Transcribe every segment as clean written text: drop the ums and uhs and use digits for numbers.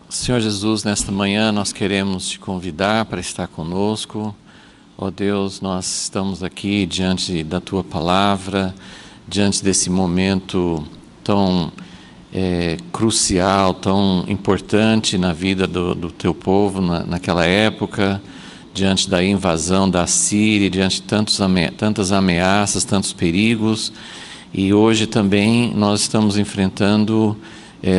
Senhor Jesus, nesta manhã nós queremos te convidar para estar conosco. Ó Deus, nós estamos aqui diante da Tua Palavra, diante desse momento tão crucial, tão importante na vida do Teu povo naquela época, diante da invasão da Síria, diante de tantas ameaças, tantos perigos. E hoje também nós estamos enfrentando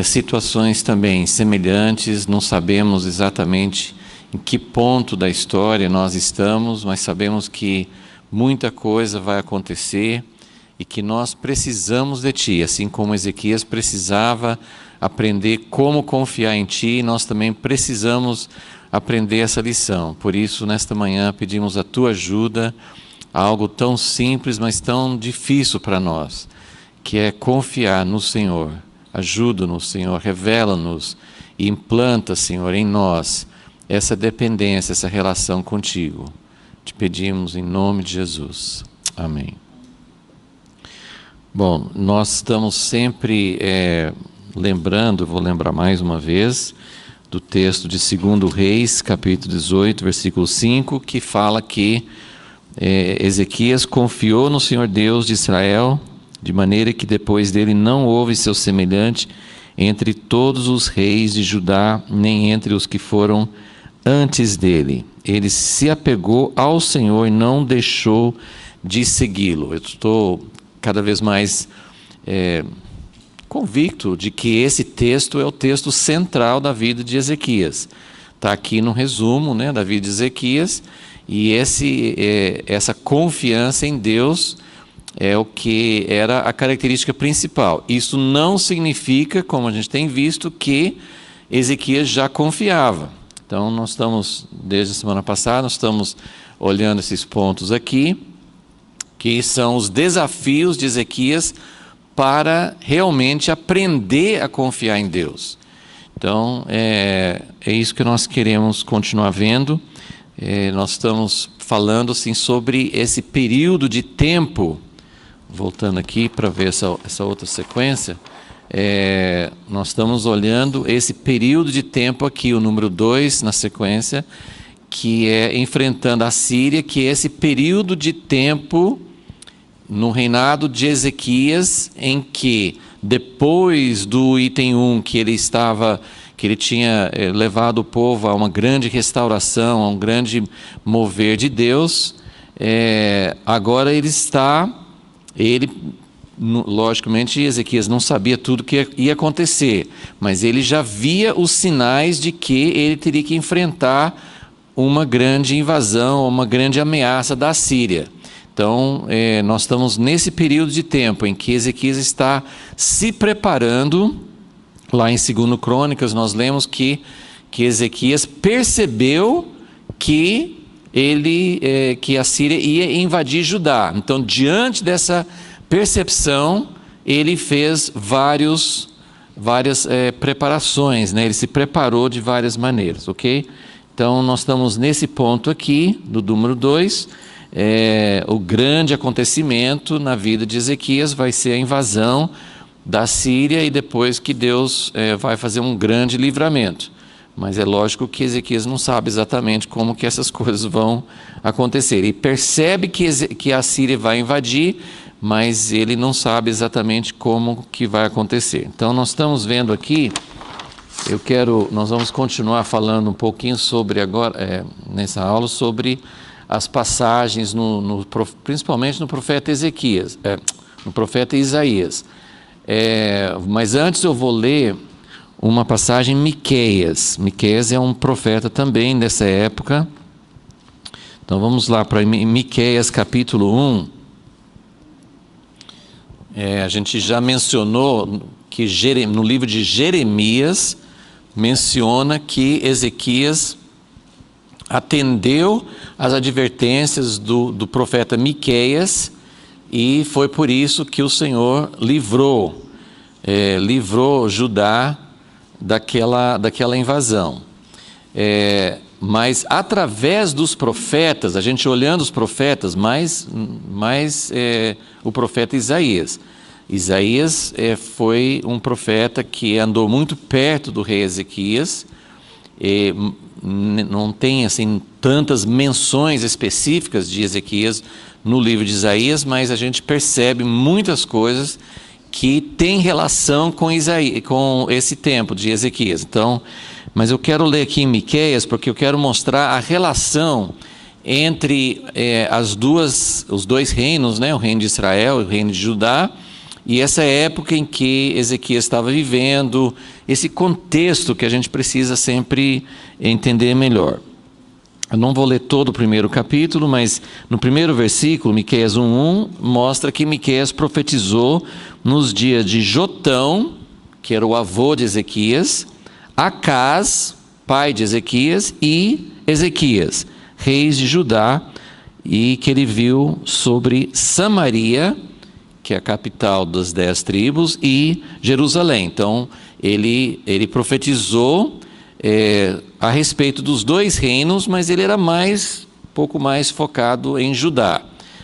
situações também semelhantes. Não sabemos exatamente em que ponto da história nós estamos, mas sabemos que muita coisa vai acontecer e que nós precisamos de Ti, assim como Ezequias precisava aprender como confiar em Ti, nós também precisamos aprender essa lição. Por isso, nesta manhã, pedimos a Tua ajuda a algo tão simples, mas tão difícil para nós, que é confiar no Senhor. Ajuda-nos, Senhor, revela-nos e implanta, Senhor, em nós essa dependência, essa relação contigo. Te pedimos em nome de Jesus. Amém. Bom, nós estamos sempre lembrando, vou lembrar mais uma vez, do texto de 2 Reis, capítulo 18, versículo 5, que fala que Ezequias confiou no Senhor Deus de Israel, de maneira que depois dele não houve seu semelhante entre todos os reis de Judá, nem entre os que foram antes dele. Ele se apegou ao Senhor e não deixou de segui-lo. Eu estou cada vez mais convicto de que esse texto é o texto central da vida de Ezequias. Está aqui no resumo, da vida de Ezequias, e essa confiança em Deus é o que era a característica principal. Isso não significa, como a gente tem visto, que Ezequias já confiava. Então, nós estamos, desde a semana passada, nós estamos olhando esses pontos aqui, que são os desafios de Ezequias para realmente aprender a confiar em Deus. Então, é isso que nós queremos continuar vendo. Nós estamos falando assim, sobre esse período de tempo. Voltando aqui para ver essa outra sequência, nós estamos olhando esse período de tempo aqui, o número 2 na sequência, que é enfrentando a Síria, que é esse período de tempo no reinado de Ezequias, em que depois do item 1, que ele tinha levado o povo a uma grande restauração, a um grande mover de Deus, agora logicamente, Ezequias não sabia tudo que ia acontecer, mas ele já via os sinais de que ele teria que enfrentar uma grande invasão, uma grande ameaça da Síria. Então, nós estamos nesse período de tempo em que Ezequias está se preparando. Lá em 2 Crônicas, nós lemos que Ezequias percebeu que a Síria ia invadir Judá. Então, diante dessa percepção, ele fez várias preparações, ele se preparou de várias maneiras, ok? Então, nós estamos nesse ponto aqui, do número 2, o grande acontecimento na vida de Ezequias vai ser a invasão da Síria e depois que Deus vai fazer um grande livramento. Mas é lógico que Ezequias não sabe exatamente como que essas coisas vão acontecer. Ele percebe que a Síria vai invadir, mas ele não sabe exatamente como que vai acontecer. Então, nós estamos vendo aqui, nós vamos continuar falando um pouquinho sobre agora, nessa aula, sobre as passagens, principalmente no profeta Ezequias, no profeta Isaías. Mas antes eu vou ler uma passagem em Miqueias. Miqueias é um profeta também dessa época. Então vamos lá para Miqueias capítulo 1. A gente já mencionou que no livro de Jeremias menciona que Ezequias atendeu às advertências do profeta Miqueias, e foi por isso que o Senhor livrou Judá daquela invasão. Mas através dos profetas, a gente olhando os profetas, mais o profeta Isaías, Isaías foi um profeta que andou muito perto do rei Ezequias. Não tem assim tantas menções específicas de Ezequias no livro de Isaías, mas a gente percebe muitas coisas que têm relação com esse tempo de Ezequias. Então, mas eu quero ler aqui em Miqueias, porque eu quero mostrar a relação entre os dois reinos, né? O reino de Israel e o reino de Judá, e essa época em que Ezequias estava vivendo, esse contexto que a gente precisa sempre entender melhor. Eu não vou ler todo o primeiro capítulo, mas no primeiro versículo, Miqueias 1:1, mostra que Miqueias profetizou nos dias de Jotão, que era o avô de Ezequias, Acás, pai de Ezequias, e Ezequias, reis de Judá, e que ele viu sobre Samaria, que é a capital das 10 tribos, e Jerusalém. Então, ele profetizou a respeito dos dois reinos, mas ele era pouco mais focado em Judá.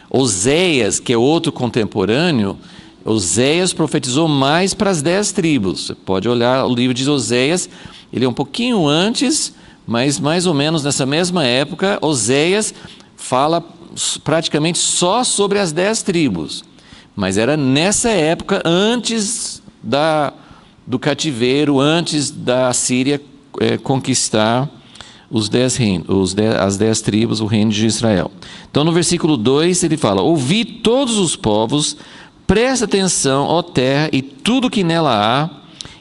Oséias, que é outro contemporâneo, Oséias profetizou mais para as 10 tribos. Você pode olhar o livro de Oséias, ele é um pouquinho antes, mas mais ou menos nessa mesma época, Oséias fala praticamente só sobre as 10 tribos. Mas era nessa época, antes do cativeiro, antes da Síria conquistar as 10 tribos, o reino de Israel. Então, no versículo 2, ele fala: ouvi todos os povos, presta atenção, ó terra, e tudo que nela há,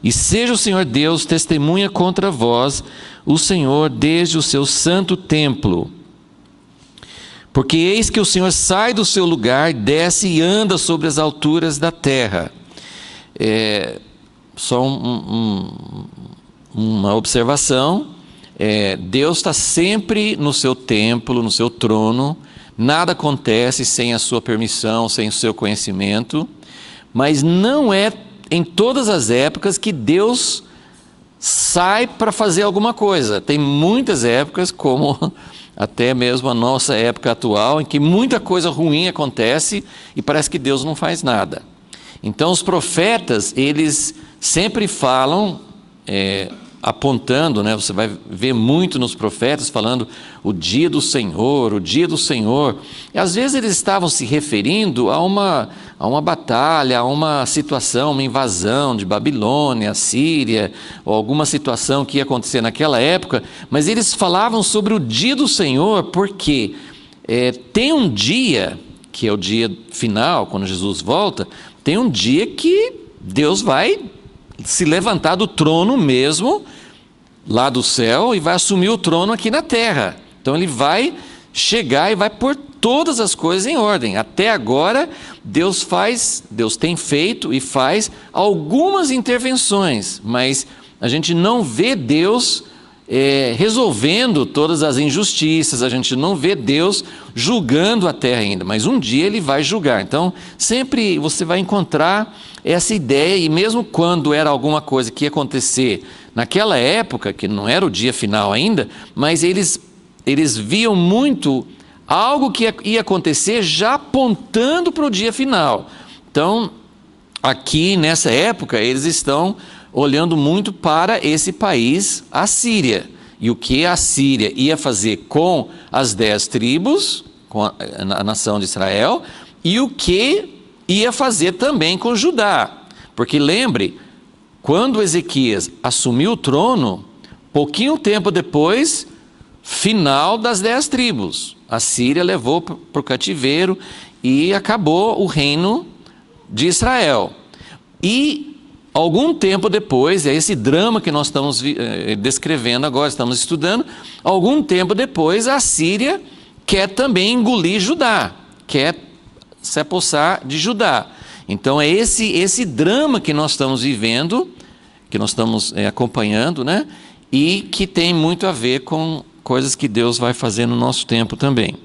e seja o Senhor Deus testemunha contra vós, o Senhor desde o seu santo templo. Porque eis que o Senhor sai do seu lugar, desce e anda sobre as alturas da terra. Só uma observação. Deus está sempre no seu templo, no seu trono. Nada acontece sem a sua permissão, sem o seu conhecimento. Mas não é em todas as épocas que Deus sai para fazer alguma coisa. Tem muitas épocas, como até mesmo a nossa época atual, em que muita coisa ruim acontece e parece que Deus não faz nada. Então os profetas, eles sempre falam, apontando, né? Você vai ver muito nos profetas falando o dia do Senhor, o dia do Senhor. E às vezes eles estavam se referindo a uma batalha, a uma situação, uma invasão de Babilônia, Síria, ou alguma situação que ia acontecer naquela época, mas eles falavam sobre o dia do Senhor porque tem um dia, que é o dia final, quando Jesus volta, tem um dia que Deus vai se levantar do trono mesmo, lá do céu, e vai assumir o trono aqui na terra. Então ele vai chegar e vai pôr todas as coisas em ordem. Até agora, Deus tem feito e faz algumas intervenções, mas a gente não vê Deus resolvendo todas as injustiças, a gente não vê Deus julgando a terra ainda, mas um dia ele vai julgar. Então sempre você vai encontrar essa ideia, e mesmo quando era alguma coisa que ia acontecer naquela época, que não era o dia final ainda, mas eles viam muito algo que ia acontecer já apontando para o dia final. Então aqui nessa época eles estão olhando muito para esse país, a Síria, e o que a Síria ia fazer com as 10 tribos, com a nação de Israel, e o que ia fazer também com Judá. Porque lembre, quando Ezequias assumiu o trono, pouquinho tempo depois, final das 10 tribos, a Síria levou para o cativeiro e acabou o reino de Israel. E algum tempo depois, é esse drama que nós estamos descrevendo agora, estamos estudando, algum tempo depois a Síria quer também engolir Judá, quer se apossar de Judá. Então é esse drama que nós estamos vivendo, que nós estamos acompanhando, né? E que tem muito a ver com coisas que Deus vai fazer no nosso tempo também.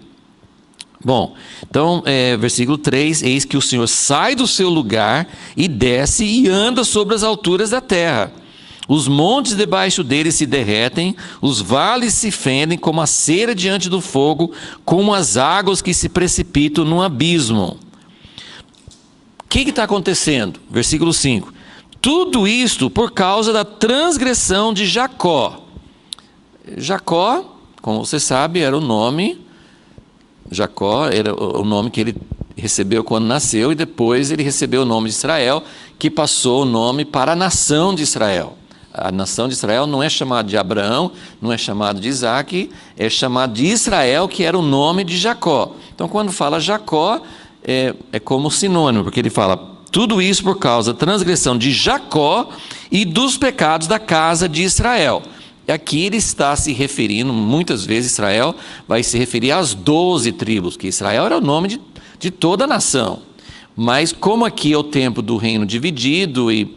Bom, então, versículo 3, eis que o Senhor sai do seu lugar e desce e anda sobre as alturas da terra. Os montes debaixo dele se derretem, os vales se fendem como a cera diante do fogo, como as águas que se precipitam no abismo. que está acontecendo? Versículo 5. Tudo isto por causa da transgressão de Jacó. Jacó, como você sabe, era o nome. Jacó era o nome que ele recebeu quando nasceu, e depois ele recebeu o nome de Israel, que passou o nome para a nação de Israel. A nação de Israel não é chamada de Abraão, não é chamada de Isaac, é chamada de Israel, que era o nome de Jacó. Então, quando fala Jacó, é como sinônimo, porque ele fala tudo isso por causa da transgressão de Jacó e dos pecados da casa de Israel. E aqui ele está se referindo, muitas vezes Israel vai se referir às 12 tribos, que Israel era o nome de toda a nação. Mas como aqui é o tempo do reino dividido e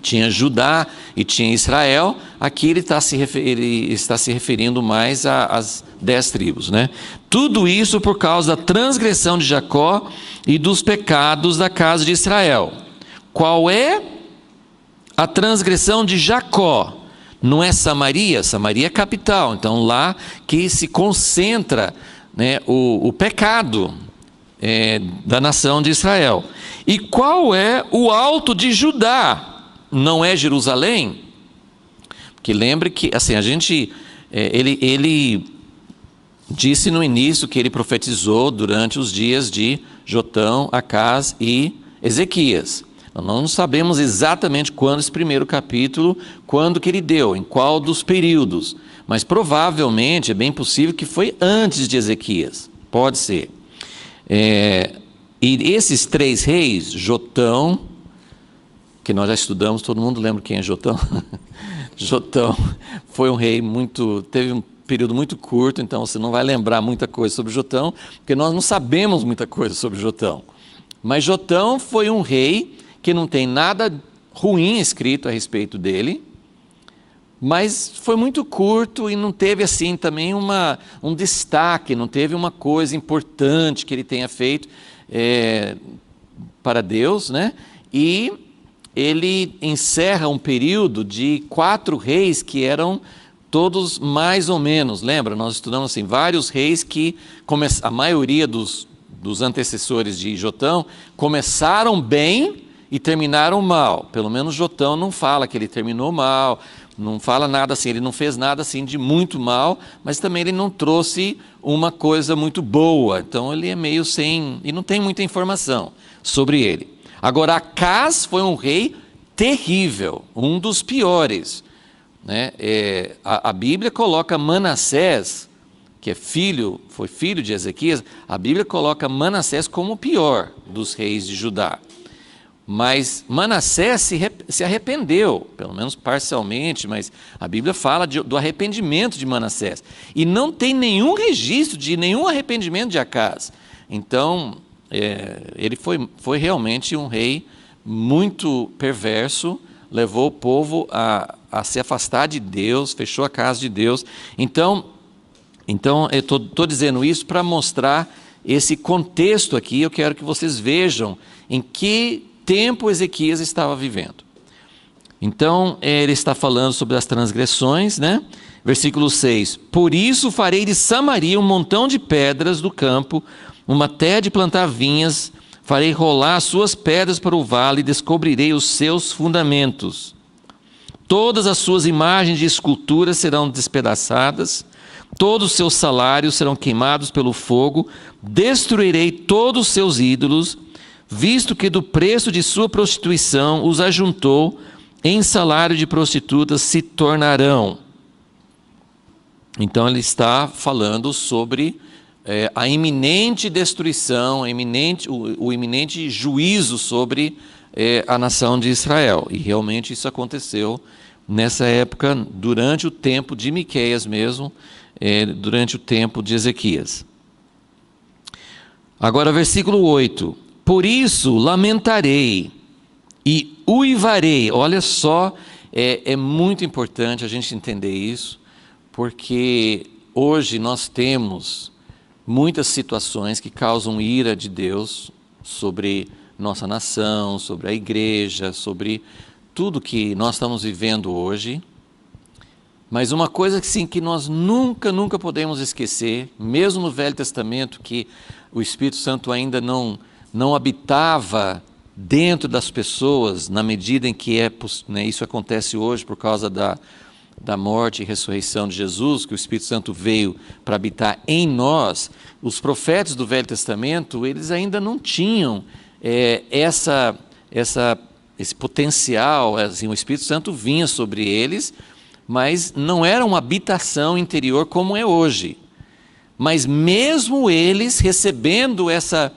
tinha Judá e tinha Israel, aqui ele está se referindo mais às 10 tribos, né? Tudo isso por causa da transgressão de Jacó e dos pecados da casa de Israel. Qual é a transgressão de Jacó? Não é Samaria? Samaria é capital, então lá que se concentra, né, o pecado da nação de Israel. E qual é o alto de Judá? Não é Jerusalém? Porque lembre que assim, ele disse no início que ele profetizou durante os dias de Jotão, Acás e Ezequias. Nós não sabemos exatamente quando esse primeiro capítulo, quando que ele deu, em qual dos períodos, mas provavelmente é bem possível que foi antes de Ezequias, pode ser. E esses 3 reis, Jotão, que nós já estudamos, todo mundo lembra quem é Jotão? Jotão foi um rei teve um período muito curto, então você não vai lembrar muita coisa sobre Jotão, porque nós não sabemos muita coisa sobre Jotão. Mas Jotão foi um rei que não tem nada ruim escrito a respeito dele, mas foi muito curto e não teve assim também um destaque, não teve uma coisa importante que ele tenha feito para Deus, né? E ele encerra um período de 4 reis que eram todos mais ou menos, lembra? Nós estudamos assim, vários reis que a maioria dos antecessores de Jotão começaram bem e terminaram mal. Pelo menos Jotão não fala que ele terminou mal, não fala nada assim, ele não fez nada assim de muito mal, mas também ele não trouxe uma coisa muito boa. Então ele é meio sem, e não tem muita informação sobre ele. Agora, Acás foi um rei terrível, um dos piores, né? A Bíblia coloca Manassés, que foi filho de Ezequias, a Bíblia coloca Manassés como o pior dos reis de Judá. Mas Manassés se arrependeu, pelo menos parcialmente, mas a Bíblia fala do arrependimento de Manassés. E não tem nenhum registro de nenhum arrependimento de Acás. Então, ele foi realmente um rei muito perverso, levou o povo a se afastar de Deus, fechou a casa de Deus. Então eu estou dizendo isso para mostrar esse contexto aqui. Eu quero que vocês vejam em que tempo Ezequias estava vivendo. Então, ele está falando sobre as transgressões, né? Versículo 6. Por isso farei de Samaria um montão de pedras do campo, uma terra de plantar vinhas, farei rolar as suas pedras para o vale e descobrirei os seus fundamentos. Todas as suas imagens de escultura serão despedaçadas, todos os seus salários serão queimados pelo fogo, destruirei todos os seus ídolos, visto que do preço de sua prostituição os ajuntou, em salário de prostitutas se tornarão. Então ele está falando sobre a iminente destruição, o iminente juízo sobre a nação de Israel. E realmente isso aconteceu nessa época, durante o tempo de Miqueias mesmo, durante o tempo de Ezequias. Agora, versículo 8. Por isso lamentarei e uivarei. Olha só, é muito importante a gente entender isso, porque hoje nós temos muitas situações que causam ira de Deus sobre nossa nação, sobre a igreja, sobre tudo que nós estamos vivendo hoje. Mas uma coisa sim, que nós nunca podemos esquecer, mesmo no Velho Testamento, que o Espírito Santo ainda não habitava dentro das pessoas, na medida em que né, isso acontece hoje por causa da morte e ressurreição de Jesus, que o Espírito Santo veio para habitar em nós. Os profetas do Velho Testamento, eles ainda não tinham esse potencial, assim, o Espírito Santo vinha sobre eles, mas não era uma habitação interior como é hoje. Mas mesmo eles recebendo essa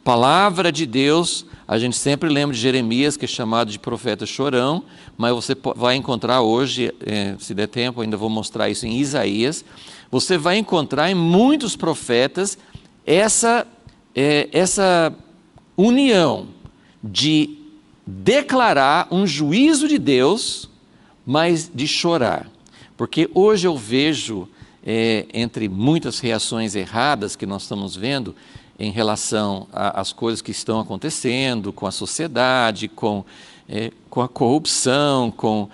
palavra de Deus, a gente sempre lembra de Jeremias, que é chamado de profeta chorão, mas você vai encontrar hoje, se der tempo, ainda vou mostrar isso em Isaías, você vai encontrar em muitos profetas essa união de declarar um juízo de Deus, mas de chorar. Porque hoje eu vejo, entre muitas reações erradas que nós estamos vendo, em relação às coisas que estão acontecendo com a sociedade, com a corrupção, com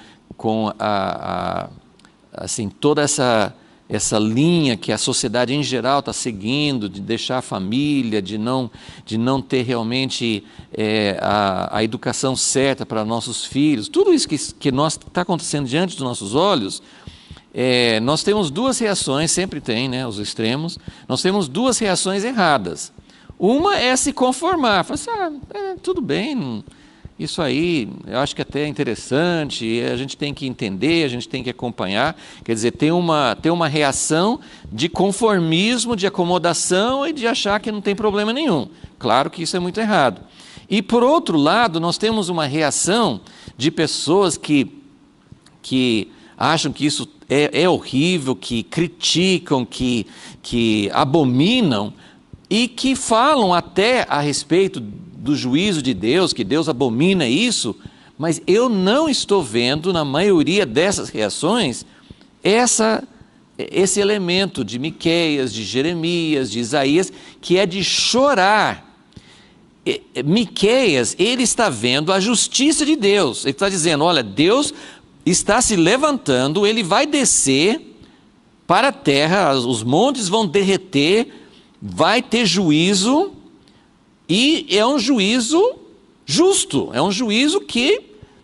assim, toda essa linha que a sociedade em geral está seguindo, de deixar a família, de não ter realmente a educação certa para nossos filhos, tudo isso que está acontecendo diante dos nossos olhos. Nós temos duas reações, sempre tem, né, os extremos, nós temos duas reações erradas. Uma é se conformar, falar assim, tudo bem, isso aí eu acho que até é interessante, a gente tem que entender, a gente tem que acompanhar, quer dizer, tem uma reação de conformismo, de acomodação e de achar que não tem problema nenhum. Claro que isso é muito errado. E por outro lado, nós temos uma reação de pessoas que acham que isso é horrível, que criticam, que abominam e que falam até a respeito do juízo de Deus, que Deus abomina isso, mas eu não estou vendo na maioria dessas reações esse elemento de Miqueias, de Jeremias, de Isaías, que é de chorar. Miqueias, ele está vendo a justiça de Deus, ele está dizendo, olha, Deus está se levantando, ele vai descer para a terra, os montes vão derreter, vai ter juízo, e é um juízo justo, é um juízo que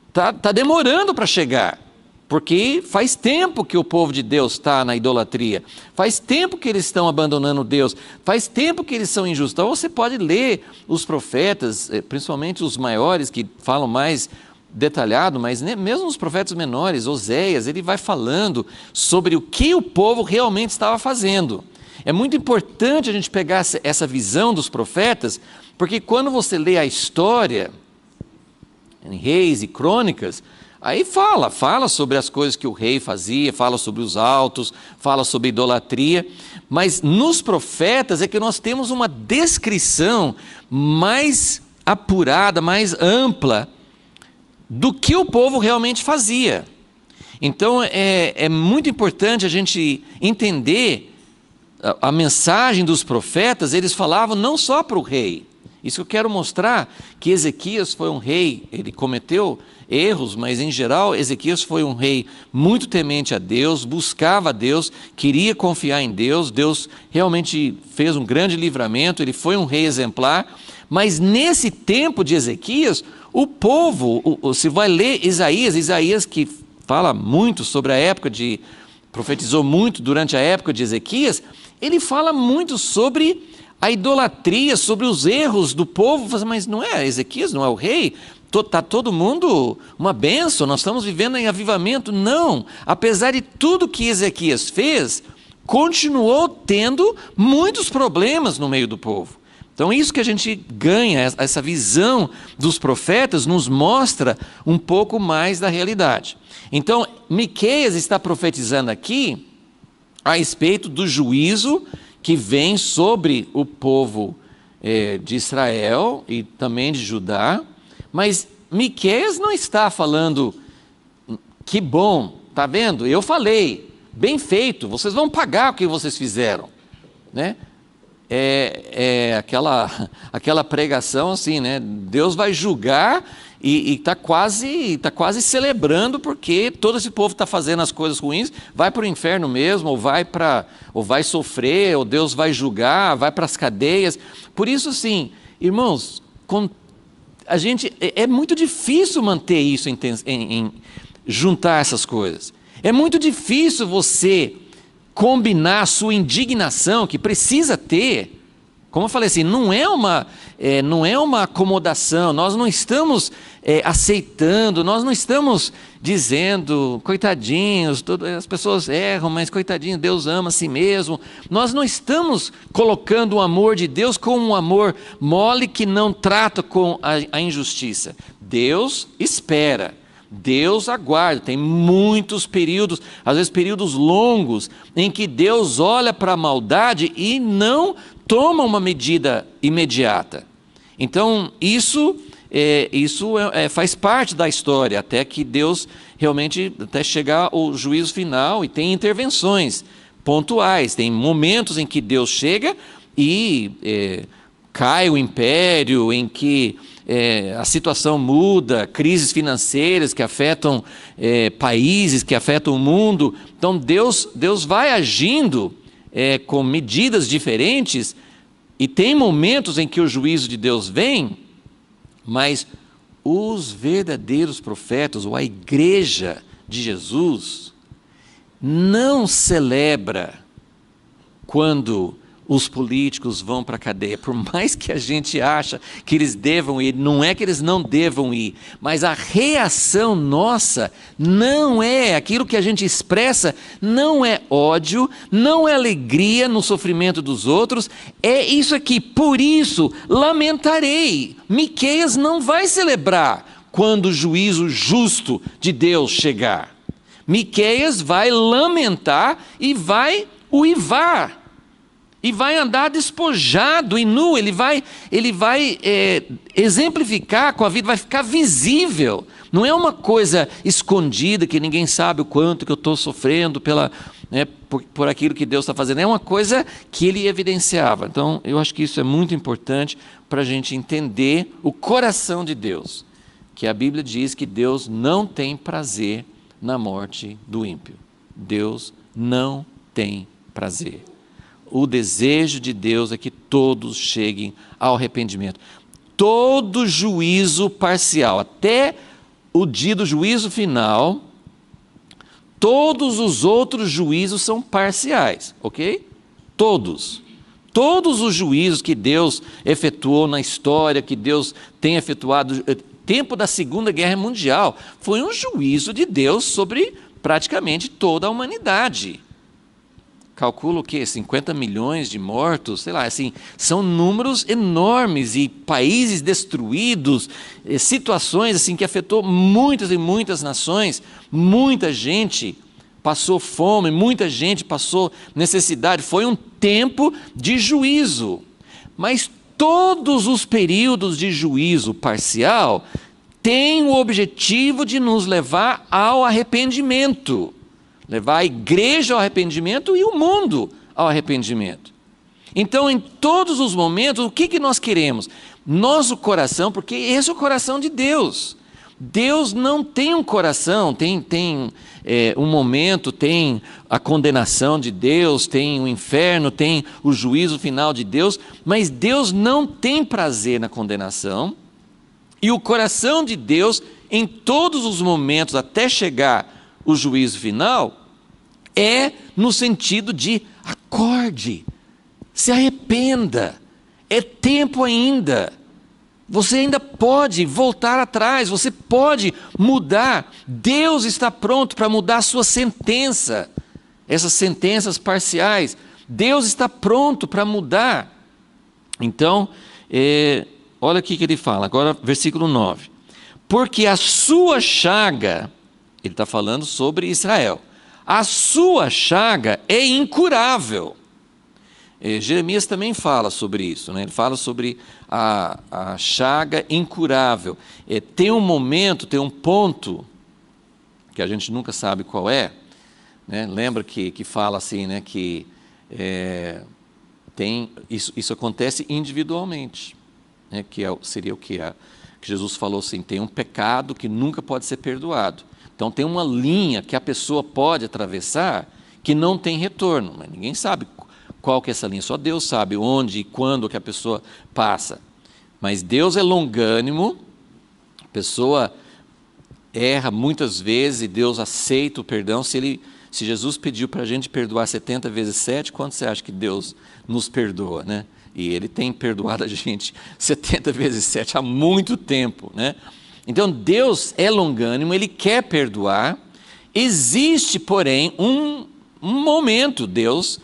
está demorando para chegar, porque faz tempo que o povo de Deus está na idolatria, faz tempo que eles estão abandonando Deus, faz tempo que eles são injustos. Então você pode ler os profetas, principalmente os maiores que falam mais detalhado, mas mesmo os profetas menores, Oséias, ele vai falando sobre o que o povo realmente estava fazendo. É muito importante a gente pegar essa visão dos profetas, porque quando você lê a história, em Reis e Crônicas, aí fala sobre as coisas que o rei fazia, fala sobre os altos, fala sobre idolatria, mas nos profetas é que nós temos uma descrição mais apurada, mais ampla, do que o povo realmente fazia. Então é muito importante a gente entender a mensagem dos profetas. Eles falavam não só para o rei. Isso que eu quero mostrar, que Ezequias foi um rei, ele cometeu erros, mas em geral Ezequias foi um rei muito temente a Deus, buscava a Deus, queria confiar em Deus, Deus realmente fez um grande livramento, ele foi um rei exemplar, mas nesse tempo de Ezequias, o povo, você vai ler Isaías que fala muito sobre a época profetizou muito durante a época de Ezequias, ele fala muito sobre a idolatria, sobre os erros do povo, mas não é Ezequias, não é o rei, está todo mundo uma bênção, nós estamos vivendo em avivamento. Não, apesar de tudo que Ezequias fez, continuou tendo muitos problemas no meio do povo. Então isso que a gente ganha, essa visão dos profetas, nos mostra um pouco mais da realidade. Então Miqueias está profetizando aqui a respeito do juízo que vem sobre o povo de Israel e também de Judá, mas Miqueias não está falando, que bom, está vendo? Eu falei, bem feito, vocês vão pagar o que vocês fizeram, né? Aquela pregação assim, né? Deus vai julgar e está quase celebrando, porque todo esse povo está fazendo as coisas ruins, vai para o inferno mesmo, ou vai sofrer, ou Deus vai julgar, vai para as cadeias. Por isso, sim, irmãos, com é muito difícil manter isso em juntar essas coisas. É muito difícil você combinar a sua indignação, que precisa ter. Como eu falei assim, não é uma acomodação, nós não estamos aceitando, nós não estamos dizendo, coitadinhos, as pessoas erram, mas coitadinho, Deus ama a si mesmo. Nós não estamos colocando o amor de Deus como um amor mole que não trata com a injustiça. Deus espera, Deus aguarda, tem muitos períodos, às vezes períodos longos, em que Deus olha para a maldade e não toma uma medida imediata. Então, isso faz parte da história, até que Deus realmente, até chegar ao juízo final, e tem intervenções pontuais, tem momentos em que Deus chega e cai o império, em que a situação muda, crises financeiras que afetam países, que afetam o mundo. Então Deus vai agindo com medidas diferentes, e tem momentos em que o juízo de Deus vem, mas os verdadeiros profetas, ou a igreja de Jesus, não celebra quando os políticos vão para a cadeia, por mais que a gente acha que eles devam ir, não é que eles não devam ir, mas a reação nossa não é aquilo que a gente expressa, não é ódio, não é alegria no sofrimento dos outros, é isso aqui. Por isso lamentarei. Miqueias não vai celebrar quando o juízo justo de Deus chegar. Miqueias vai lamentar e vai uivar, e vai andar despojado e nu. Ele vai exemplificar com a vida, vai ficar visível. Não é uma coisa escondida que ninguém sabe o quanto que eu estou sofrendo por aquilo que Deus está fazendo. É uma coisa que ele evidenciava. Então, eu acho que isso é muito importante para a gente entender o coração de Deus, que a Bíblia diz que Deus não tem prazer na morte do ímpio. Deus não tem prazer. O desejo de Deus é que todos cheguem ao arrependimento. Todo juízo parcial, até o dia do juízo final, todos os outros juízos são parciais, ok? Todos. Todos os juízos que Deus efetuou na história, que Deus tem efetuado, tempo da Segunda Guerra Mundial, foi um juízo de Deus sobre praticamente toda a humanidade. Calcula o quê? 50 milhões de mortos, sei lá, assim, são números enormes, e países destruídos, situações assim que afetou muitas e muitas nações, muita gente passou fome, muita gente passou necessidade. Foi um tempo de juízo, mas todos os períodos de juízo parcial têm o objetivo de nos levar ao arrependimento. Levar a igreja ao arrependimento e o mundo ao arrependimento. Então, em todos os momentos, o que nós queremos? Nosso coração, porque esse é o coração de Deus. Deus não tem um coração, tem um momento, tem a condenação de Deus, tem o inferno, tem o juízo final de Deus, mas Deus não tem prazer na condenação. E o coração de Deus, em todos os momentos, até chegar o juízo final, é no sentido de acorde, se arrependa, é tempo ainda, você ainda pode voltar atrás, você pode mudar. Deus está pronto para mudar a sua sentença, essas sentenças parciais, Deus está pronto para mudar. Então, olha aqui que ele fala, agora versículo 9, porque a sua chaga, ele está falando sobre Israel, a sua chaga é incurável. Jeremias também fala sobre isso, né? Ele fala sobre a chaga incurável. Tem um momento, tem um ponto, que a gente nunca sabe qual é, né? Lembra que fala assim, né? Que isso acontece individualmente, né? Que seria o que Jesus falou assim, tem um pecado que nunca pode ser perdoado. Então tem uma linha que a pessoa pode atravessar que não tem retorno, mas ninguém sabe qual que é essa linha, só Deus sabe onde e quando que a pessoa passa. Mas Deus é longânimo, pessoa erra muitas vezes e Deus aceita o perdão. Se Jesus pediu para a gente perdoar 70 vezes 7, quanto você acha que Deus nos perdoa, né? E Ele tem perdoado a gente 70 vezes 7 há muito tempo, né? Então Deus é longânimo, Ele quer perdoar. Existe, porém, um momento, Deus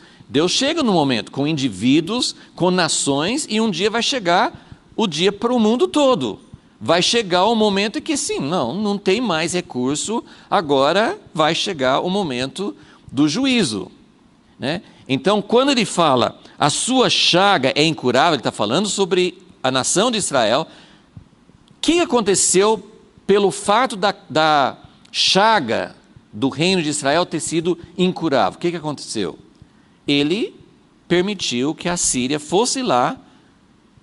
chega no momento com indivíduos, com nações, e um dia vai chegar o dia para o mundo todo. Vai chegar o momento em que sim, não tem mais recurso, agora vai chegar o momento do juízo, né? Então, quando ele fala, a sua chaga é incurável, ele está falando sobre a nação de Israel. O que aconteceu pelo fato da chaga do reino de Israel ter sido incurável? O que aconteceu? Ele permitiu que a Síria fosse lá,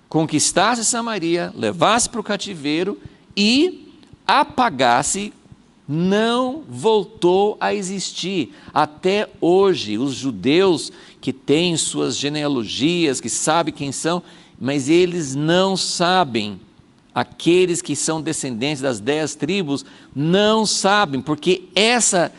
conquistasse Samaria, levasse para o cativeiro e apagasse. Não voltou a existir. Até hoje, os judeus que têm suas genealogias, que sabem quem são, mas eles não sabem. Aqueles que são descendentes das 10 tribos não sabem, porque essa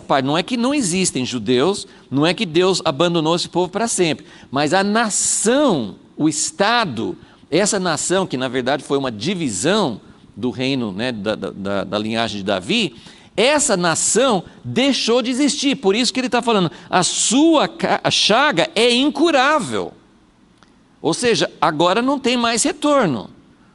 parte, não é que não existem judeus, não é que Deus abandonou esse povo para sempre, mas a nação, o Estado, essa nação que na verdade foi uma divisão do reino, né, da linhagem de Davi, essa nação deixou de existir. Por isso que ele está falando, a sua chaga é incurável. Ou seja, agora não tem mais retorno.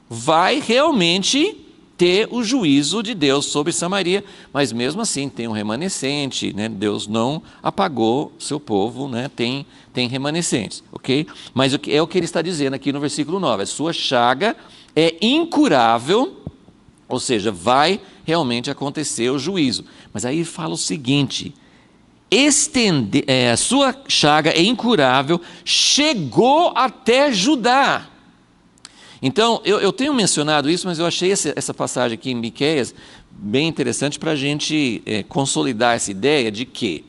Vai realmente ter o juízo de Deus sobre Samaria, mas mesmo assim tem um remanescente, né? Deus não apagou seu povo, né? Tem remanescentes, ok? Mas é o que ele está dizendo aqui no versículo 9, a sua chaga é incurável, ou seja, vai realmente acontecer o juízo. Mas aí ele fala o seguinte, a sua chaga é incurável, chegou até Judá. Então, eu tenho mencionado isso, mas eu achei essa passagem aqui em Miqueias bem interessante para a gente consolidar essa ideia de que,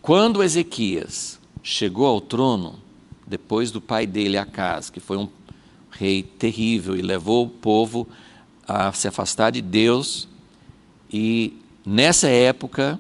quando Ezequias chegou ao trono, depois do pai dele, Acaz, que foi um rei terrível e levou o povo a se afastar de Deus, e nessa época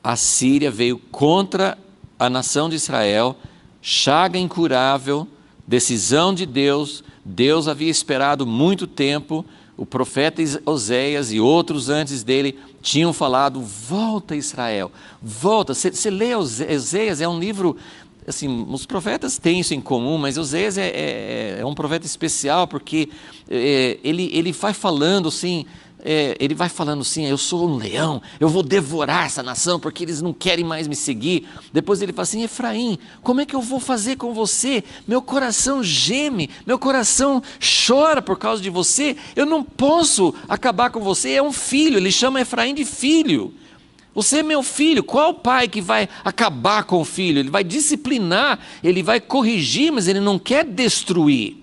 a Síria veio contra a nação de Israel, chaga incurável, decisão de Deus. Deus havia esperado muito tempo, o profeta Oséias e outros antes dele tinham falado, volta Israel, volta. Você lê Oséias, é um livro, assim, os profetas têm isso em comum, mas Oséias é um profeta especial, porque ele vai falando assim, eu sou um leão, eu vou devorar essa nação, porque eles não querem mais me seguir. Depois ele fala assim, Efraim, como é que eu vou fazer com você? Meu coração geme, meu coração chora por causa de você, eu não posso acabar com você. É um filho, ele chama Efraim de filho. Você é meu filho. Qual pai que vai acabar com o filho? Ele vai disciplinar, ele vai corrigir, mas ele não quer destruir.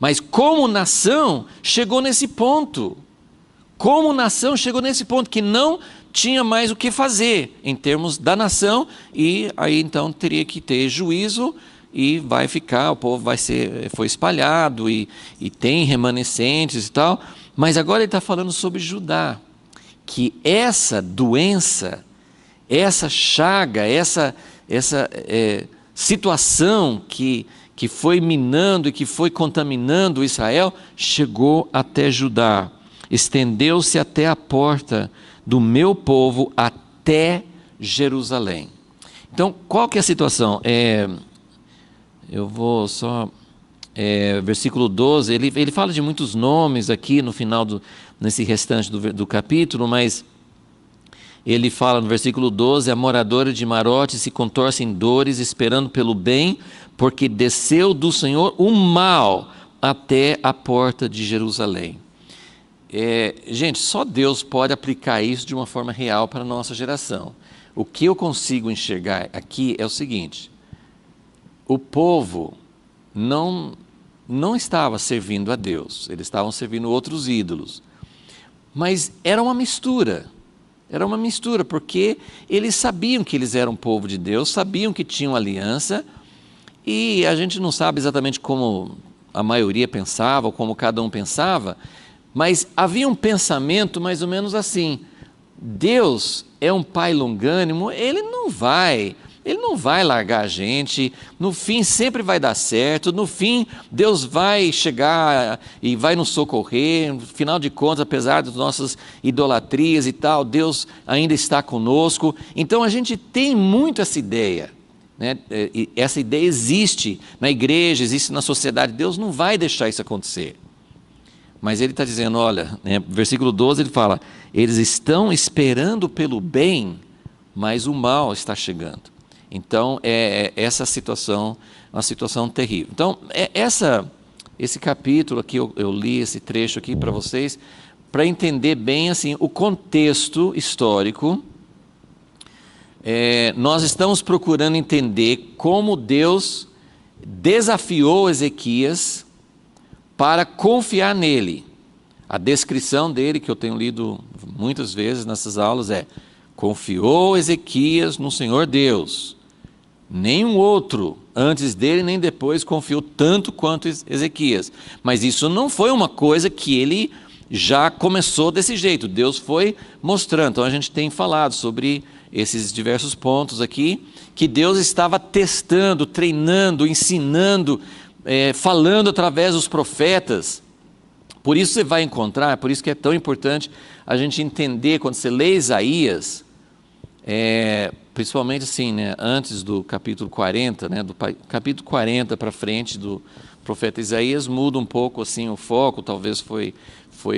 Mas como nação, chegou nesse ponto. Como nação, chegou nesse ponto que não tinha mais o que fazer em termos da nação, e aí então teria que ter juízo, e vai ficar, o povo foi espalhado, e tem remanescentes e tal. Mas agora ele está falando sobre Judá, que essa doença, essa chaga, essa situação que foi minando e que foi contaminando Israel, chegou até Judá, estendeu-se até a porta do meu povo, até Jerusalém. Então, qual que é a situação? Eu vou só... versículo 12, ele fala de muitos nomes aqui no final, nesse restante do capítulo, mas ele fala no versículo 12, a moradora de Marote se contorce em dores, esperando pelo bem, porque desceu do Senhor o mal até a porta de Jerusalém. Gente, só Deus pode aplicar isso de uma forma real para a nossa geração. O que eu consigo enxergar aqui é o seguinte, o povo não estava servindo a Deus, eles estavam servindo outros ídolos, mas era uma mistura, porque eles sabiam que eles eram povo de Deus, sabiam que tinham aliança, e a gente não sabe exatamente como a maioria pensava, ou como cada um pensava, mas havia um pensamento mais ou menos assim: Deus é um pai longânimo, Ele não vai largar a gente, no fim sempre vai dar certo, no fim Deus vai chegar e vai nos socorrer, no final de contas, apesar das nossas idolatrias e tal, Deus ainda está conosco. Então a gente tem muito essa ideia, né? E essa ideia existe na igreja, existe na sociedade. Deus não vai deixar isso acontecer. Mas ele está dizendo, olha, né, versículo 12 ele fala: eles estão esperando pelo bem, mas o mal está chegando. Então, essa situação, uma situação terrível. Então, esse capítulo aqui, eu li esse trecho aqui para vocês, para entender bem assim, o contexto histórico. Nós estamos procurando entender como Deus desafiou Ezequias para confiar nele. A descrição dele, que eu tenho lido muitas vezes nessas aulas, confiou Ezequias no Senhor Deus. Nenhum outro, antes dele nem depois, confiou tanto quanto Ezequias. Mas isso não foi uma coisa que ele já começou desse jeito. Deus foi mostrando. Então a gente tem falado sobre esses diversos pontos aqui, que Deus estava testando, treinando, ensinando, falando através dos profetas. Por isso você vai encontrar, por isso que é tão importante a gente entender, quando você lê Isaías, principalmente assim, né, antes do capítulo 40, né, do capítulo 40 para frente do profeta Isaías, muda um pouco assim o foco, talvez foi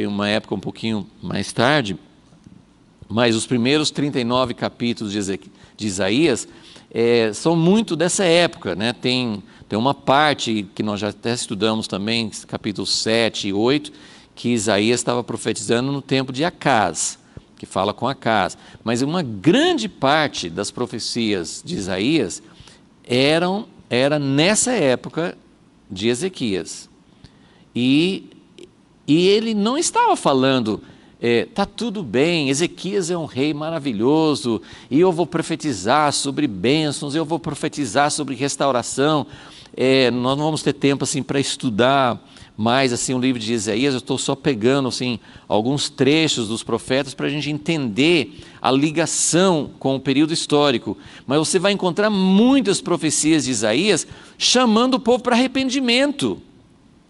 uma época um pouquinho mais tarde, mas os primeiros 39 capítulos de Isaías são muito dessa época, né? Tem uma parte que nós já até estudamos também, capítulos 7 e 8, que Isaías estava profetizando no tempo de Acaz, que fala com Acaz. Mas uma grande parte das profecias de Isaías era nessa época de Ezequias. E ele não estava falando, está tudo bem, Ezequias é um rei maravilhoso, e eu vou profetizar sobre bênçãos, eu vou profetizar sobre restauração. Nós não vamos ter tempo assim, para estudar mais assim, o livro de Isaías. Eu estou só pegando assim, alguns trechos dos profetas para a gente entender a ligação com o período histórico. Mas você vai encontrar muitas profecias de Isaías chamando o povo para arrependimento,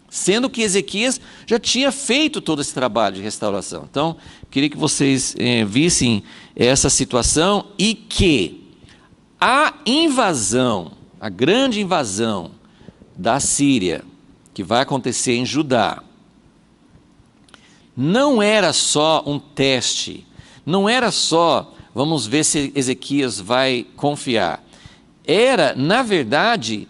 sendo que Ezequias já tinha feito todo esse trabalho de restauração. Então, queria que vocês vissem essa situação, e que a invasão, a grande invasão da Síria, que vai acontecer em Judá, não era só um teste, não era só, vamos ver se Ezequias vai confiar. Era, na verdade,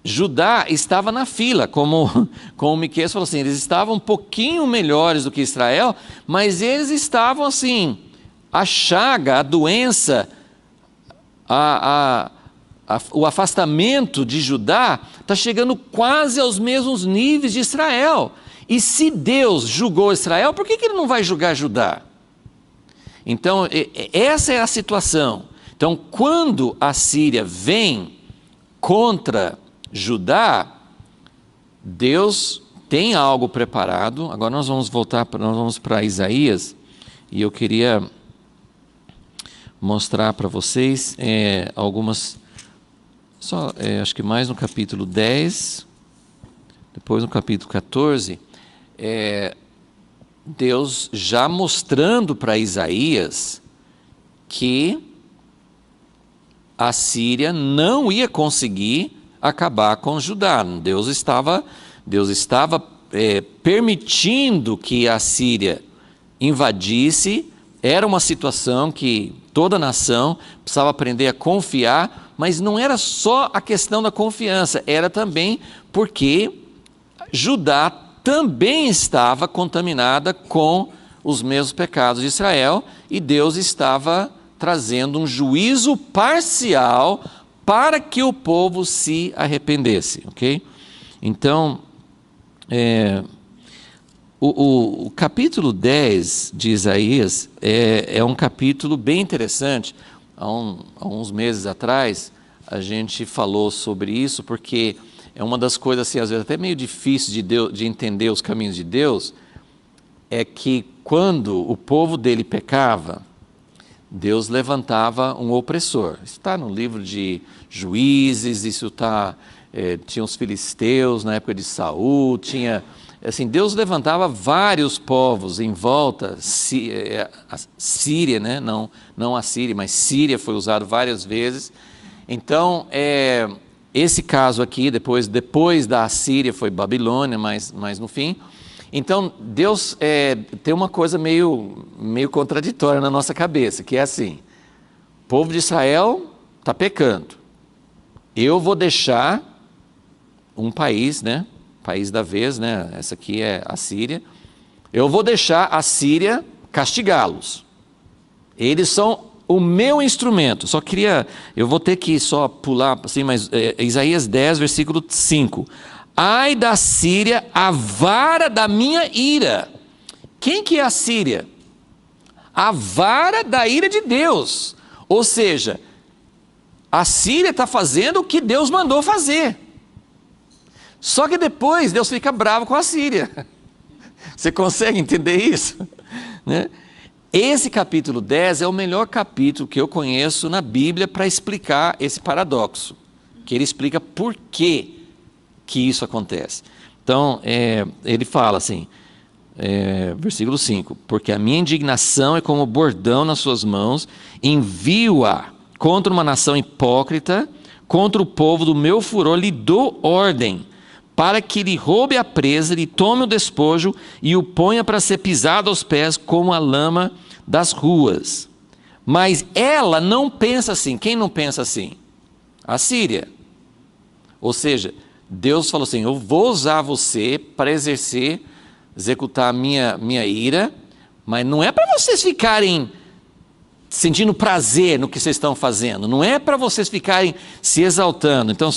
Judá estava na fila, como o Miqueias falou assim, eles estavam um pouquinho melhores do que Israel, mas eles estavam assim, a chaga, a doença, o afastamento de Judá está chegando quase aos mesmos níveis de Israel. E se Deus julgou Israel, por que ele não vai julgar Judá? Então, essa é a situação. Então, quando a Síria vem contra Judá, Deus tem algo preparado. Agora nós vamos para Isaías, e eu queria mostrar para vocês algumas, acho que mais no capítulo 10, depois no capítulo 14, Deus já mostrando para Isaías que a Síria não ia conseguir acabar com Judá. Deus estava permitindo que a Síria invadisse. Era uma situação que toda nação precisava aprender a confiar, mas não era só a questão da confiança, era também porque Judá também estava contaminada com os mesmos pecados de Israel, e Deus estava trazendo um juízo parcial para que o povo se arrependesse, ok? Então, o capítulo 10 de Isaías é um capítulo bem interessante. Há uns meses atrás, a gente falou sobre isso, porque é uma das coisas assim, às vezes até meio difícil de entender os caminhos de Deus, é que quando o povo dele pecava, Deus levantava um opressor. Isso está no livro de Juízes, isso está, tinha os filisteus na época de Saul, tinha, assim, Deus levantava vários povos em volta, a Síria, né? Não a Síria, mas Síria foi usado várias vezes. Então, esse caso aqui, depois da Assíria, foi Babilônia, mas no fim. Então, Deus tem uma coisa meio contraditória na nossa cabeça, que é assim, o povo de Israel está pecando, eu vou deixar um país, né, país da vez, né, essa aqui é a Síria, eu vou deixar a Síria castigá-los, eles são o meu instrumento. Eu vou ter que só pular, assim, mas Isaías 10, versículo 5, ai da Síria, a vara da minha ira. Quem que é a Síria? A vara da ira de Deus. Ou seja, a Síria está fazendo o que Deus mandou fazer. Só que depois Deus fica bravo com a Síria. Você consegue entender isso? Né? Esse capítulo 10 é o melhor capítulo que eu conheço na Bíblia para explicar esse paradoxo. Que ele explica por quê que isso acontece. Então, ele fala assim, versículo 5, porque a minha indignação é como bordão nas suas mãos, envio-a contra uma nação hipócrita, contra o povo do meu furor, lhe dou ordem, para que lhe roube a presa, lhe tome o despojo e o ponha para ser pisado aos pés como a lama das ruas. Mas ela não pensa assim. Quem não pensa assim? A Síria. Ou seja, Deus falou assim, eu vou usar você para executar a minha ira, mas não é para vocês ficarem sentindo prazer no que vocês estão fazendo, não é para vocês ficarem se exaltando. Então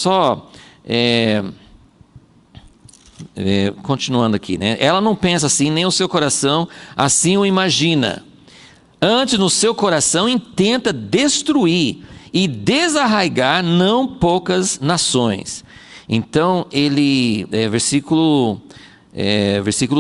continuando aqui, né? Ela não pensa assim, nem o seu coração assim o imagina. Antes no seu coração intenta destruir e desarraigar não poucas nações. Então, versículo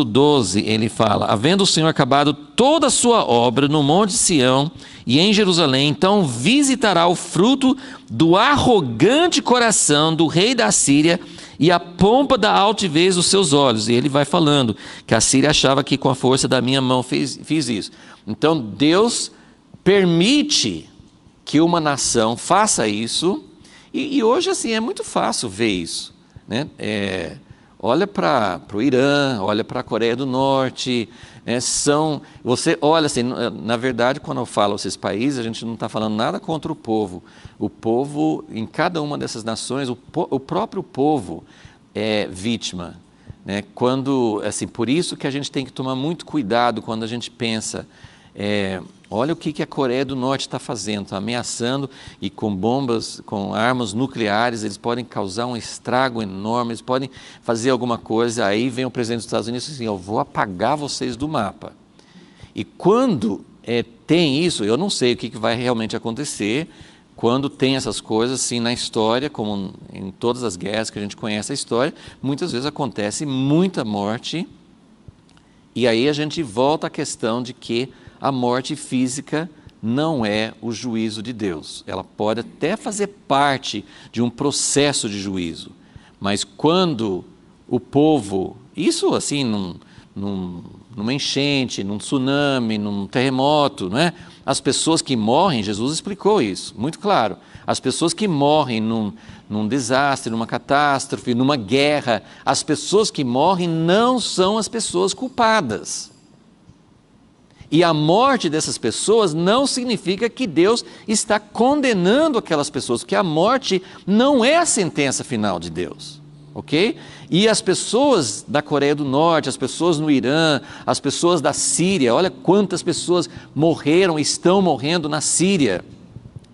12, ele fala, havendo o Senhor acabado toda a sua obra no monte Sião e em Jerusalém, então visitará o fruto do arrogante coração do rei da Síria e a pompa da altivez dos seus olhos. E ele vai falando que a Síria achava que com a força da minha mão fiz isso. Então, Deus permite que uma nação faça isso. E hoje, assim, é muito fácil ver isso, né? Olha para o Irã, olha para a Coreia do Norte, você olha assim, na verdade, quando eu falo esses países, a gente não está falando nada contra o povo. O povo, em cada uma dessas nações, o próprio povo é vítima, né? Por isso que a gente tem que tomar muito cuidado quando a gente pensa, olha o que a Coreia do Norte está fazendo, está ameaçando, e com bombas, com armas nucleares, eles podem causar um estrago enorme, eles podem fazer alguma coisa, aí vem o presidente dos Estados Unidos e diz assim, eu vou apagar vocês do mapa. E quando tem isso, eu não sei o que vai realmente acontecer, quando tem essas coisas, assim, na história, como em todas as guerras que a gente conhece a história, muitas vezes acontece muita morte, e aí a gente volta à questão de que a morte física não é o juízo de Deus. Ela pode até fazer parte de um processo de juízo, mas quando o povo, isso assim, numa enchente, num tsunami, num terremoto, não é? As pessoas que morrem, Jesus explicou isso, muito claro, as pessoas que morrem num desastre, numa catástrofe, numa guerra, as pessoas que morrem não são as pessoas culpadas. E a morte dessas pessoas não significa que Deus está condenando aquelas pessoas, porque a morte não é a sentença final de Deus, ok? E as pessoas da Coreia do Norte, as pessoas no Irã, as pessoas da Síria, olha quantas pessoas morreram, estão morrendo na Síria,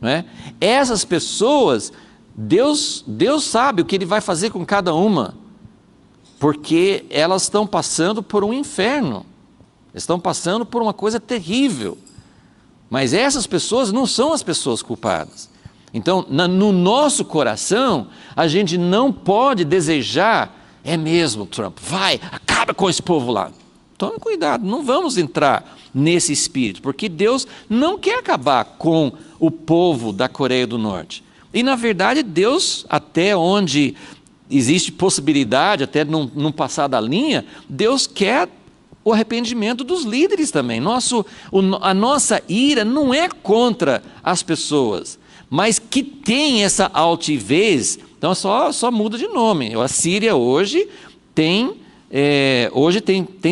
não é? Essas pessoas, Deus sabe o que Ele vai fazer com cada uma, porque elas estão passando por um inferno. Estão passando por uma coisa terrível. Mas essas pessoas não são as pessoas culpadas. Então, no nosso coração, a gente não pode desejar, é mesmo, Trump, vai, acaba com esse povo lá. Tome cuidado, não vamos entrar nesse espírito, porque Deus não quer acabar com o povo da Coreia do Norte. E, na verdade, Deus, até onde existe possibilidade, até não passar da linha, Deus quer o arrependimento dos líderes também. A nossa ira não é contra as pessoas, mas que tem essa altivez. Então, só muda de nome. A Síria hoje tem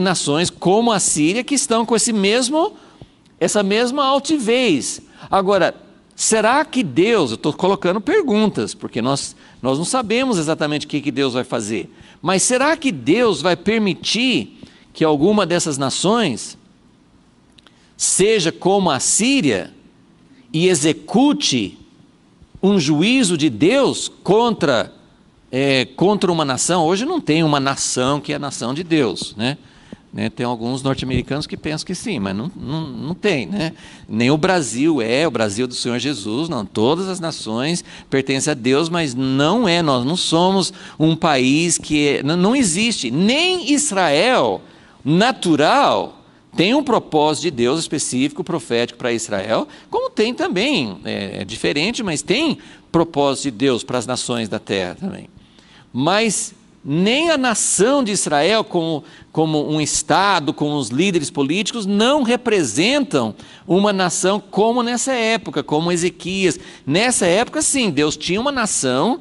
nações como a Síria que estão com essa mesma altivez. Agora, será que Deus, eu estou colocando perguntas, porque nós não sabemos exatamente o que Deus vai fazer, mas será que Deus vai permitir que alguma dessas nações seja como a Síria e execute um juízo de Deus contra uma nação? Hoje não tem uma nação que é a nação de Deus, né? Tem alguns norte-americanos que pensam que sim, mas não tem, né? Nem o Brasil o Brasil do Senhor Jesus, não. Todas as nações pertencem a Deus, mas não é, nós não somos um país não existe, nem Israel natural tem um propósito de Deus específico, profético para Israel, como tem também, é diferente, mas tem propósito de Deus para as nações da terra também. Mas nem a nação de Israel, como um Estado, com os líderes políticos, não representam uma nação como nessa época, como Ezequias. Nessa época, sim, Deus tinha uma nação,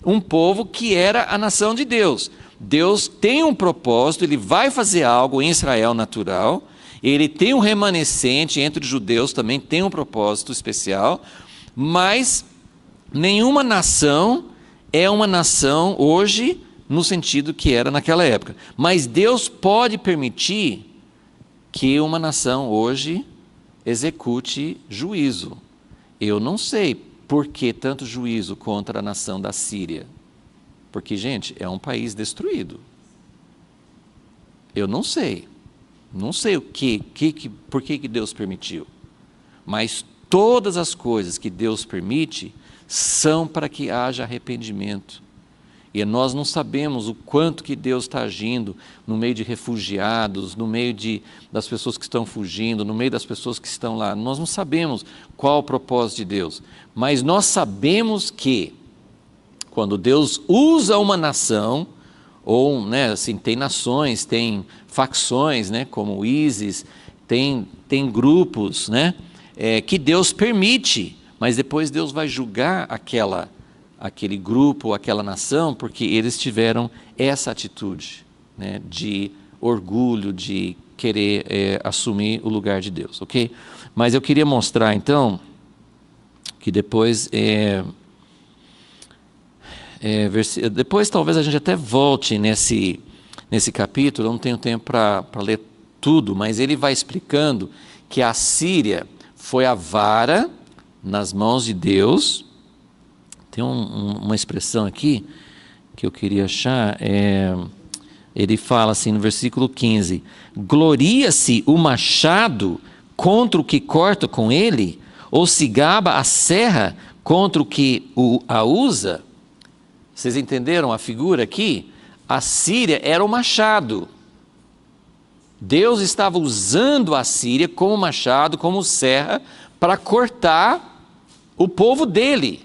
um povo que era a nação de Deus. Deus tem um propósito, Ele vai fazer algo em Israel natural, Ele tem um remanescente entre os judeus, também tem um propósito especial, mas nenhuma nação é uma nação hoje no sentido que era naquela época. Mas Deus pode permitir que uma nação hoje execute juízo. Eu não sei por que tanto juízo contra a nação da Síria. Porque, gente, é um país destruído. Eu não sei. Não sei por que Deus permitiu. Mas todas as coisas que Deus permite são para que haja arrependimento. E nós não sabemos o quanto que Deus está agindo no meio de refugiados, no meio das pessoas que estão fugindo, no meio das pessoas que estão lá. Nós não sabemos qual o propósito de Deus. Mas nós sabemos que quando Deus usa uma nação, ou assim, tem nações, tem facções, como o ISIS, tem grupos, que Deus permite, mas depois Deus vai julgar aquele grupo, aquela nação, porque eles tiveram essa atitude, de orgulho, de querer assumir o lugar de Deus, ok? Mas eu queria mostrar então que depois depois talvez a gente até volte nesse capítulo, eu não tenho tempo para ler tudo, mas ele vai explicando que a Síria foi a vara nas mãos de Deus. Tem uma expressão aqui que eu queria achar, ele fala assim no versículo 15, gloria-se o machado contra o que corta com ele, ou se gaba a serra contra o que a usa? Vocês entenderam a figura aqui? A Síria era o machado. Deus estava usando a Síria como machado, como serra, para cortar o povo dele.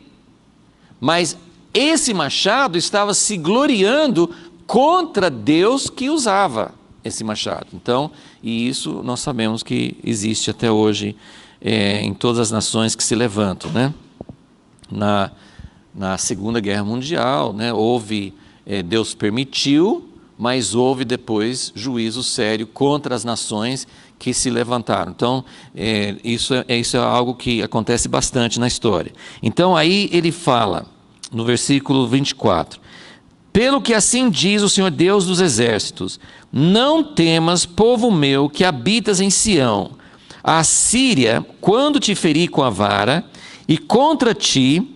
Mas esse machado estava se gloriando contra Deus que usava esse machado. Então, e isso nós sabemos que existe até hoje em todas as nações que se levantam, Na Segunda Guerra Mundial, houve, Deus permitiu, mas houve depois juízo sério contra as nações que se levantaram. Então, isso é algo que acontece bastante na história. Então, aí ele fala, no versículo 24, pelo que assim diz o Senhor Deus dos exércitos, não temas, povo meu, que habitas em Sião. A Síria, quando te ferir com a vara, e contra ti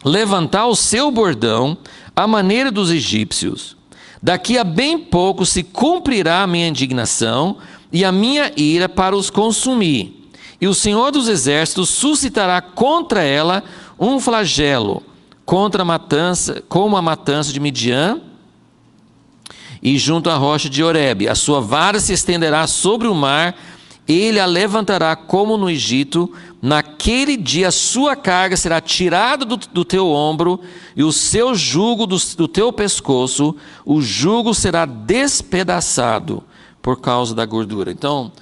levantar o seu bordão, à maneira dos egípcios. Daqui a bem pouco se cumprirá a minha indignação e a minha ira para os consumir. E o Senhor dos exércitos suscitará contra ela um flagelo contra a matança, como a matança de Midian, e junto à rocha de Horebe. A sua vara se estenderá sobre o mar, ele a levantará como no Egito. Naquele dia a sua carga será tirada do teu ombro, e o seu jugo do teu pescoço, o jugo será despedaçado por causa da gordura. Então,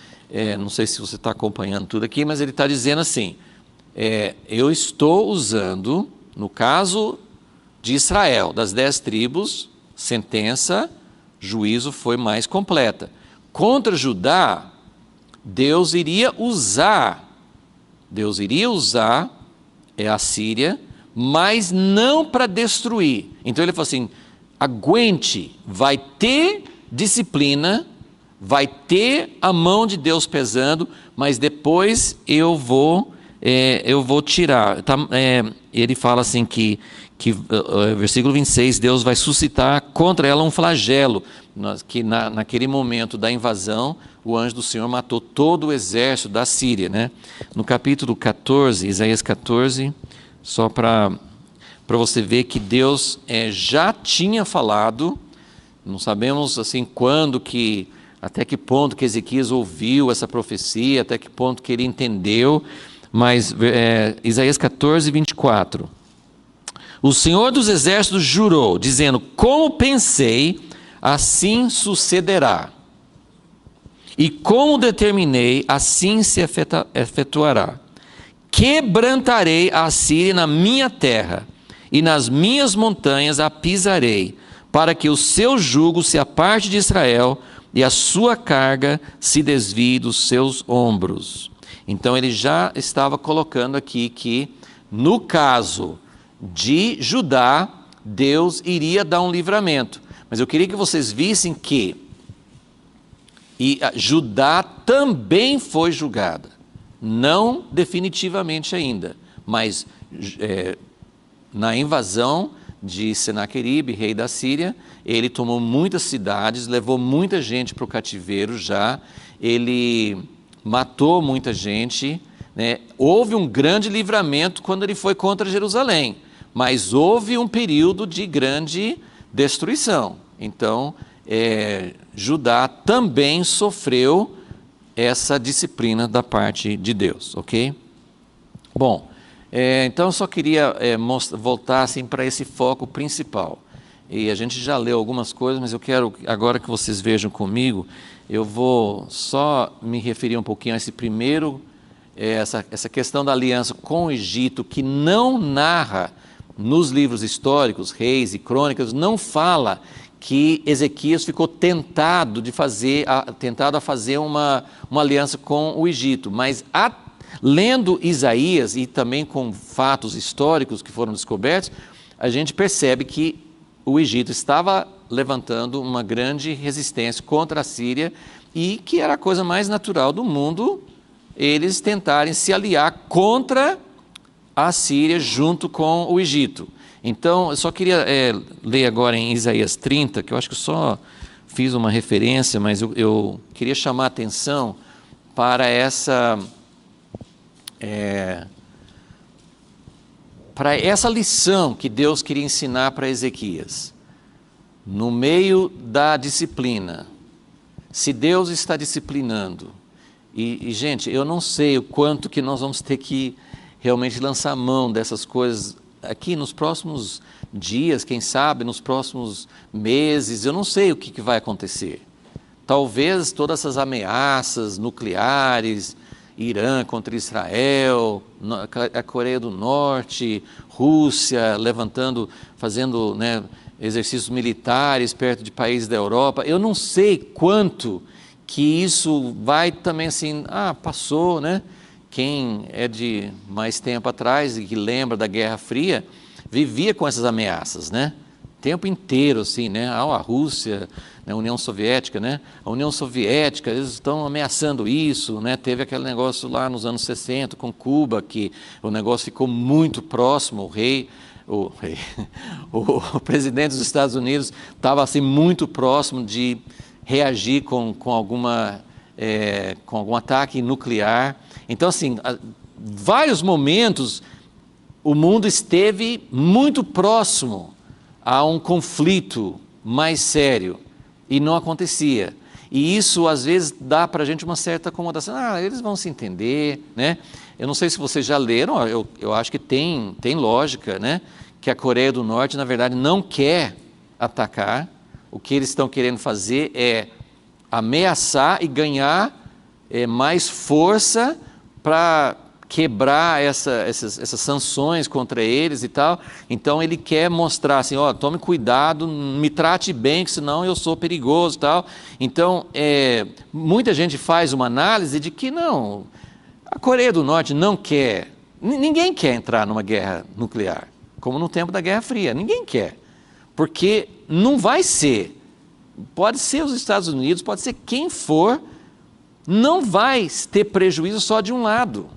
não sei se você está acompanhando tudo aqui, mas ele está dizendo assim, eu estou usando, no caso de Israel, das 10 tribos, sentença, juízo foi mais completa. Contra Judá, Deus iria usar a Síria, mas não para destruir. Então ele falou assim, aguente, vai ter disciplina, vai ter a mão de Deus pesando, mas depois eu vou tirar. Ele fala assim que versículo 26, Deus vai suscitar contra ela um flagelo, que naquele momento da invasão, o anjo do Senhor matou todo o exército da Síria, né? No capítulo 14, Isaías 14, só para você ver que Deus já tinha falado, não sabemos assim quando até que ponto que Ezequias ouviu essa profecia, até que ponto que ele entendeu, mas Isaías 14, 24. O Senhor dos Exércitos jurou, dizendo, como pensei, assim sucederá. E como determinei, assim se efetuará. Quebrantarei a Síria na minha terra, e nas minhas montanhas a pisarei, para que o seu jugo se aparte de Israel, e a sua carga se desvie dos seus ombros. Então ele já estava colocando aqui que, no caso de Judá, Deus iria dar um livramento. Mas eu queria que vocês vissem que Judá também foi julgada. Não definitivamente ainda, mas na invasão de Senaqueribe, rei da Síria, ele tomou muitas cidades, levou muita gente para o cativeiro já, ele matou muita gente, né? Houve um grande livramento quando ele foi contra Jerusalém, mas houve um período de grande destruição. Então, Judá também sofreu essa disciplina da parte de Deus, ok? Bom, então eu só queria voltar assim, para esse foco principal. E a gente já leu algumas coisas, mas eu quero agora que vocês vejam comigo, eu vou só me referir um pouquinho a esse primeiro, essa questão da aliança com o Egito, que não narra nos livros históricos, Reis e Crônicas, não fala que Ezequias ficou tentado a fazer uma aliança com o Egito, mas lendo Isaías e também com fatos históricos que foram descobertos, a gente percebe que o Egito estava levantando uma grande resistência contra a Síria e que era a coisa mais natural do mundo eles tentarem se aliar contra a Síria junto com o Egito. Então, eu só queria ler agora em Isaías 30, que eu acho que eu só fiz uma referência, mas eu queria chamar a atenção para essa lição que Deus queria ensinar para Ezequias. No meio da disciplina, se Deus está disciplinando, e gente, eu não sei o quanto que nós vamos ter que realmente lançar mão dessas coisas aqui nos próximos dias, quem sabe, nos próximos meses, eu não sei o que vai acontecer. Talvez todas essas ameaças nucleares, Irã contra Israel, a Coreia do Norte, Rússia fazendo, né, exercícios militares perto de países da Europa, eu não sei quanto que isso vai também assim, passou, né? Quem é de mais tempo atrás e que lembra da Guerra Fria, vivia com essas ameaças, né? O tempo inteiro, assim, né? A Rússia, né? A União Soviética, né? A União Soviética, eles estão ameaçando isso, né? Teve aquele negócio lá nos anos 60 com Cuba, que o negócio ficou muito próximo, o presidente dos Estados Unidos estava assim muito próximo de reagir com algum ataque nuclear. Então, assim, vários momentos o mundo esteve muito próximo a um conflito mais sério e não acontecia. E isso às vezes dá para a gente uma certa acomodação. Eles vão se entender, né? Eu não sei se vocês já leram, eu acho que tem lógica, né? Que a Coreia do Norte, na verdade, não quer atacar. O que eles estão querendo fazer é ameaçar e ganhar mais força para quebrar essas sanções contra eles e tal. Então ele quer mostrar assim, tome cuidado, me trate bem, que senão eu sou perigoso e tal. Então muita gente faz uma análise de que não, a Coreia do Norte não quer, ninguém quer entrar numa guerra nuclear, como no tempo da Guerra Fria, ninguém quer, porque não vai ser, pode ser os Estados Unidos, pode ser quem for, não vai ter prejuízo só de um lado.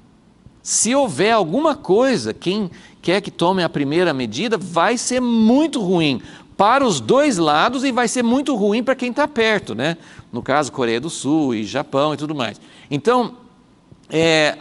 Se houver alguma coisa, quem quer que tome a primeira medida, vai ser muito ruim para os dois lados e vai ser muito ruim para quem está perto, né? No caso, Coreia do Sul e Japão e tudo mais. Então,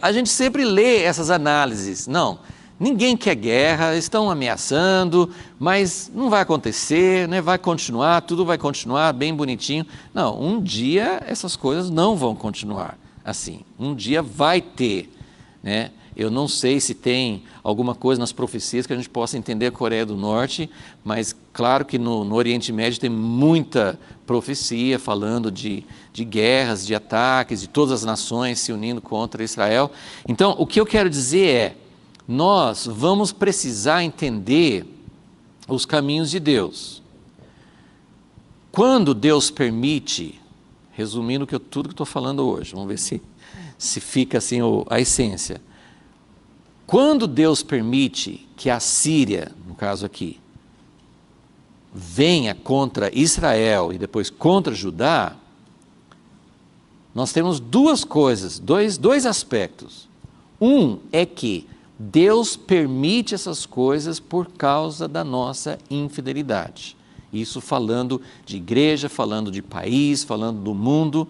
a gente sempre lê essas análises. Não, ninguém quer guerra, estão ameaçando, mas não vai acontecer, né? Vai continuar, tudo vai continuar bem bonitinho. Não, um dia essas coisas não vão continuar assim. Um dia vai ter, né? Eu não sei se tem alguma coisa nas profecias que a gente possa entender a Coreia do Norte, mas claro que no Oriente Médio tem muita profecia falando de guerras, de ataques, de todas as nações se unindo contra Israel. Então, o que eu quero dizer é, nós vamos precisar entender os caminhos de Deus. Quando Deus permite, resumindo tudo que eu estou falando hoje, vamos ver se fica assim a essência. Quando Deus permite que a Síria, no caso aqui, venha contra Israel e depois contra Judá, nós temos duas coisas, dois aspectos. Um é que Deus permite essas coisas por causa da nossa infidelidade. Isso falando de igreja, falando de país, falando do mundo.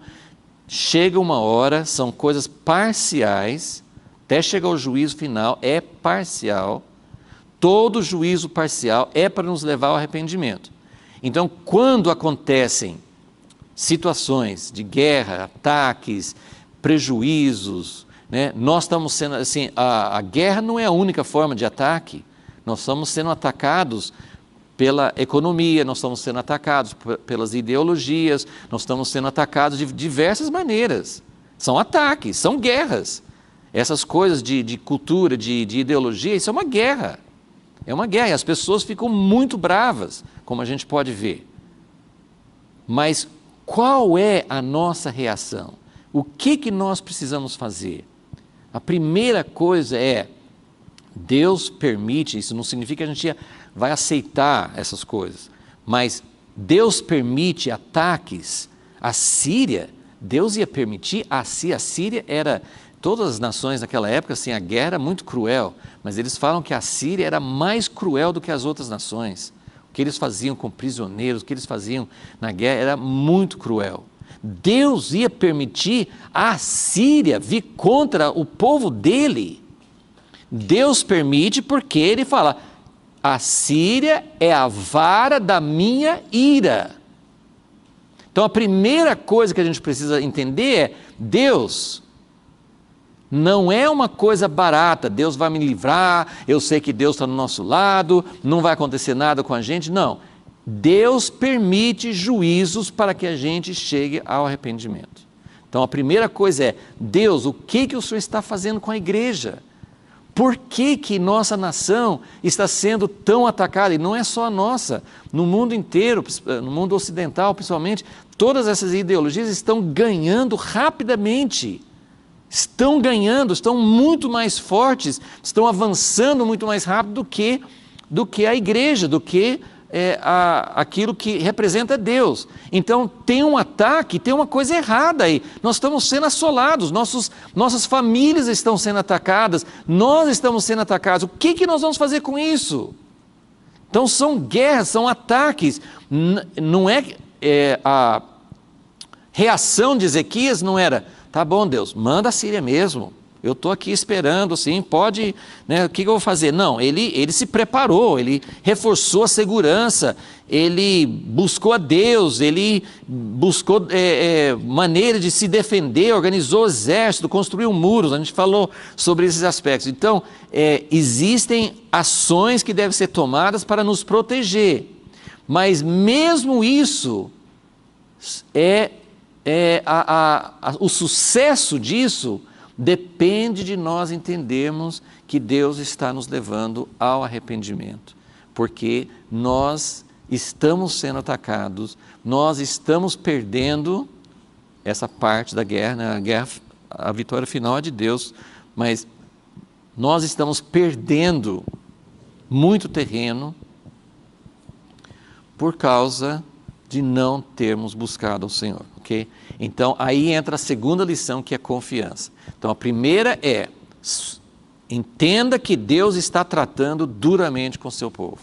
Chega uma hora, são coisas parciais, até chegar ao juízo final, é parcial. Todo juízo parcial é para nos levar ao arrependimento. Então, quando acontecem situações de guerra, ataques, prejuízos, né, nós estamos sendo, assim, a guerra não é a única forma de ataque, nós estamos sendo atacados pela economia, nós estamos sendo atacados pelas ideologias, nós estamos sendo atacados de diversas maneiras. São ataques, são guerras. Essas coisas de cultura, de ideologia, isso é uma guerra. É uma guerra e as pessoas ficam muito bravas, como a gente pode ver. Mas qual é a nossa reação? O que nós precisamos fazer? A primeira coisa é, Deus permite, isso não significa que a gente vai aceitar essas coisas, mas Deus permite ataques. A Síria, Deus ia permitir, a Síria era... Todas as nações naquela época, assim, a guerra era muito cruel, mas eles falam que a Síria era mais cruel do que as outras nações. O que eles faziam com prisioneiros, o que eles faziam na guerra era muito cruel. Deus ia permitir a Síria vir contra o povo dele. Deus permite porque ele fala, a Síria é a vara da minha ira. Então a primeira coisa que a gente precisa entender é, Deus não é uma coisa barata, Deus vai me livrar, eu sei que Deus está no nosso lado, não vai acontecer nada com a gente, não. Deus permite juízos para que a gente chegue ao arrependimento. Então a primeira coisa é, Deus, o que o Senhor está fazendo com a igreja? Por que nossa nação está sendo tão atacada? E não é só a nossa, no mundo inteiro, no mundo ocidental principalmente, todas essas ideologias estão ganhando rapidamente. Estão ganhando, estão muito mais fortes, estão avançando muito mais rápido do que a igreja, do que aquilo que representa Deus. Então tem um ataque, tem uma coisa errada aí. Nós estamos sendo assolados, nossas famílias estão sendo atacadas, nós estamos sendo atacados. O que nós vamos fazer com isso? Então são guerras, são ataques. Não a reação de Ezequias não era, tá bom Deus, manda a Síria mesmo, eu estou aqui esperando, assim, pode, né, o que eu vou fazer? Não, ele se preparou, ele reforçou a segurança, ele buscou a Deus, ele buscou maneira de se defender, organizou o exército, construiu muros, a gente falou sobre esses aspectos. Então, existem ações que devem ser tomadas para nos proteger, mas mesmo isso, o sucesso disso depende de nós entendermos que Deus está nos levando ao arrependimento, porque nós estamos sendo atacados, nós estamos perdendo essa parte da guerra, né? A vitória final é de Deus, mas nós estamos perdendo muito terreno por causa de não termos buscado ao Senhor, ok? Então, aí entra a segunda lição, que é confiança. Então, a primeira é, entenda que Deus está tratando duramente com o seu povo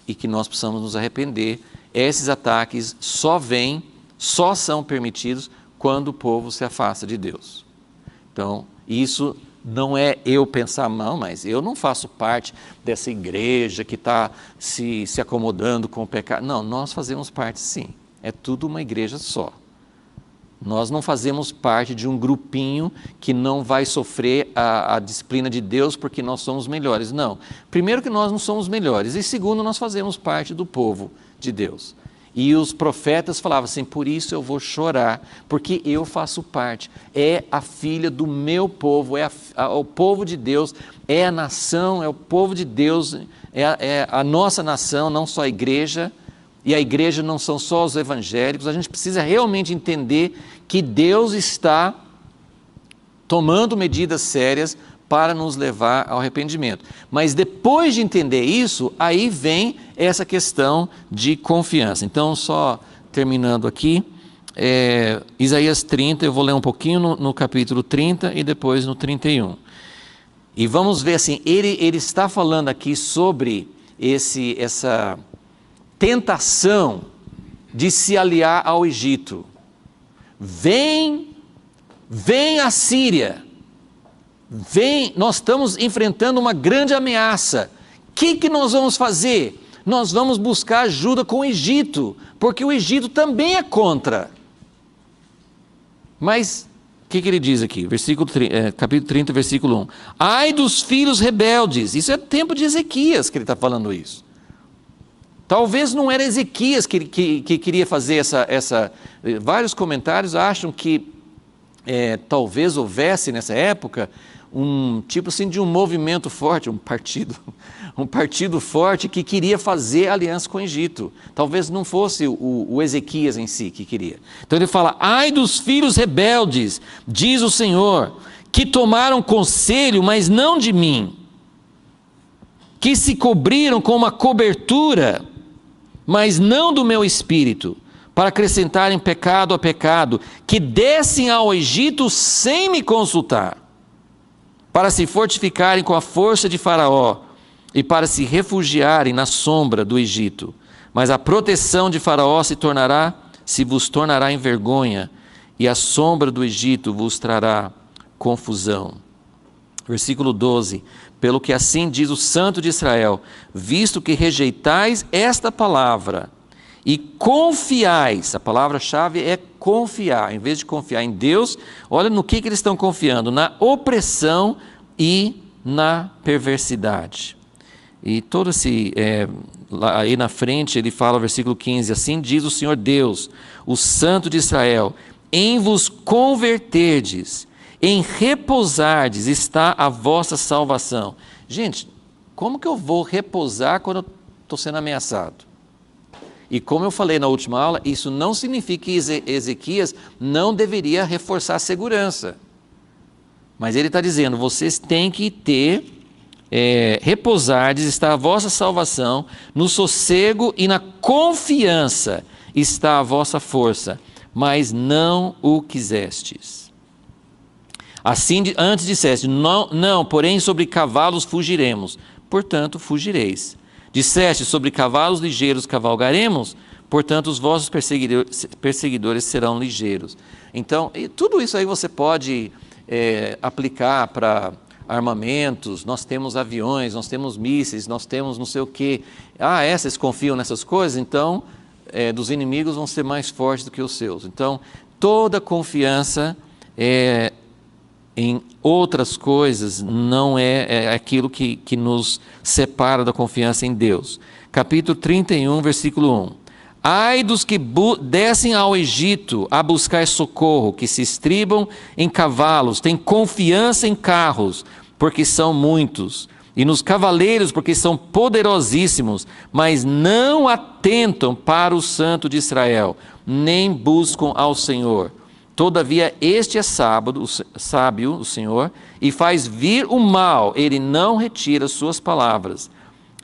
e que nós precisamos nos arrepender. Esses ataques só são permitidos quando o povo se afasta de Deus. Então, isso não é eu pensar, não, mas eu não faço parte dessa igreja que está se acomodando com o pecado. Não, nós fazemos parte sim, é tudo uma igreja só. Nós não fazemos parte de um grupinho que não vai sofrer a disciplina de Deus porque nós somos melhores. Não, primeiro que nós não somos melhores e segundo, nós fazemos parte do povo de Deus. E os profetas falavam assim, por isso eu vou chorar, porque eu faço parte, é a filha do meu povo, o povo de Deus, é a nação, é o povo de Deus, é a nossa nação, não só a igreja, e a igreja não são só os evangélicos. A gente precisa realmente entender que Deus está tomando medidas sérias para nos levar ao arrependimento. Mas depois de entender isso, aí vem essa questão de confiança. Então, só terminando aqui, Isaías 30, eu vou ler um pouquinho no capítulo 30 e depois no 31. E vamos ver assim, ele está falando aqui sobre essa tentação de se aliar ao Egito. Vem a Síria. Nós estamos enfrentando uma grande ameaça. O que nós vamos fazer? Nós vamos buscar ajuda com o Egito, porque o Egito também é contra. Mas, o que ele diz aqui? Capítulo 30, versículo 1. Ai dos filhos rebeldes. Isso é tempo de Ezequias que ele está falando isso. Talvez não era Ezequias que queria fazer essa... Vários comentários acham que talvez houvesse nessa época um tipo assim de um movimento forte, um partido forte que queria fazer aliança com o Egito. Talvez não fosse o Ezequias em si que queria. Então ele fala, ai dos filhos rebeldes, diz o Senhor, que tomaram conselho, mas não de mim, que se cobriram com uma cobertura, mas não do meu espírito, para acrescentarem pecado a pecado, que descem ao Egito sem me consultar, para se fortificarem com a força de Faraó e para se refugiarem na sombra do Egito. Mas a proteção de Faraó se vos tornará em vergonha, e a sombra do Egito vos trará confusão. Versículo 12. Pelo que assim diz o Santo de Israel, visto que rejeitais esta palavra e confiais, a palavra-chave é confiar, em vez de confiar em Deus, olha no que eles estão confiando, na opressão e na perversidade. E todo aí na frente ele fala, versículo 15, assim diz o Senhor Deus, o Santo de Israel, em vos converterdes, em repousardes está a vossa salvação. Gente, como que eu vou repousar quando eu estou sendo ameaçado? E como eu falei na última aula, isso não significa que Ezequias não deveria reforçar a segurança. Mas ele está dizendo, vocês têm que repousardes está a vossa salvação, no sossego e na confiança está a vossa força, mas não o quisestes. Assim, antes disseste, não, porém sobre cavalos fugiremos, portanto fugireis. Disseste, sobre cavalos ligeiros cavalgaremos, portanto os vossos perseguidores serão ligeiros. Então, tudo isso aí você pode aplicar para armamentos, nós temos aviões, nós temos mísseis, nós temos não sei o quê. Vocês confiam nessas coisas? Então, dos inimigos vão ser mais fortes do que os seus. Então, toda confiança em outras coisas não é aquilo que nos separa da confiança em Deus. Capítulo 31, versículo 1. Ai dos que descem ao Egito a buscar socorro, que se estribam em cavalos, têm confiança em carros, porque são muitos, e nos cavaleiros, porque são poderosíssimos, mas não atentam para o Santo de Israel, nem buscam ao Senhor. Todavia este é sábio, o Senhor, e faz vir o mal, ele não retira suas palavras.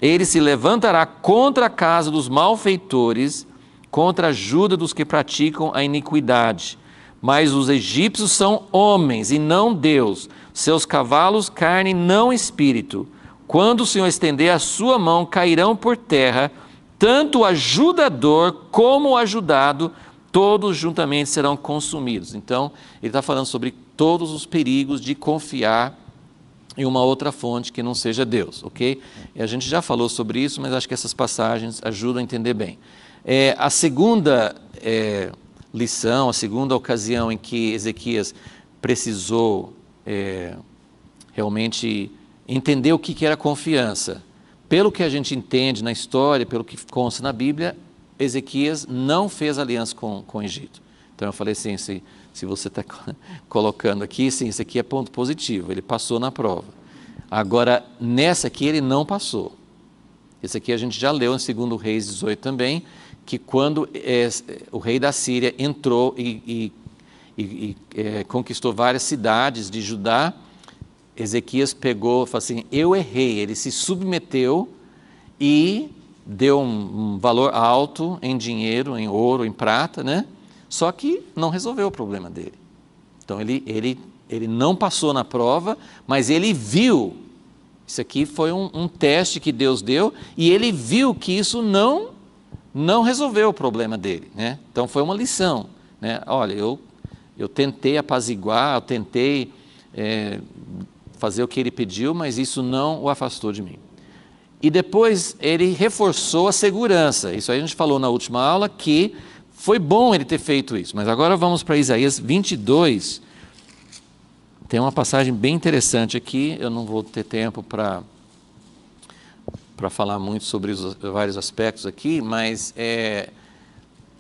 Ele se levantará contra a casa dos malfeitores, contra a ajuda dos que praticam a iniquidade. Mas os egípcios são homens e não Deus, seus cavalos carne, não espírito. Quando o Senhor estender a sua mão, cairão por terra, tanto o ajudador como o ajudado, todos juntamente serão consumidos. Então, ele está falando sobre todos os perigos de confiar em uma outra fonte que não seja Deus, ok? E a gente já falou sobre isso, mas acho que essas passagens ajudam a entender bem. A segunda lição, a segunda ocasião em que Ezequias precisou realmente entender o que era confiança. Pelo que a gente entende na história, pelo que consta na Bíblia, Ezequias não fez aliança com o Egito. Então eu falei assim, se você está colocando aqui, sim, isso aqui é ponto positivo, ele passou na prova. Agora, nessa aqui ele não passou. Esse aqui a gente já leu em 2 Reis 18 também, que quando o rei da Síria entrou e conquistou várias cidades de Judá, Ezequias pegou e falou assim, eu errei, ele se submeteu e deu um valor alto em dinheiro, em ouro, em prata, né? Só que não resolveu o problema dele. Então ele não passou na prova, mas ele viu, isso aqui foi um teste que Deus deu, e ele viu que isso não resolveu o problema dele, né? Então foi uma lição, né? Olha, eu tentei apaziguar, eu tentei fazer o que ele pediu, mas isso não o afastou de mim. E depois ele reforçou a segurança. Isso aí a gente falou na última aula, que foi bom ele ter feito isso. Mas agora vamos para Isaías 22. Tem uma passagem bem interessante aqui. Eu não vou ter tempo para falar muito sobre os vários aspectos aqui, mas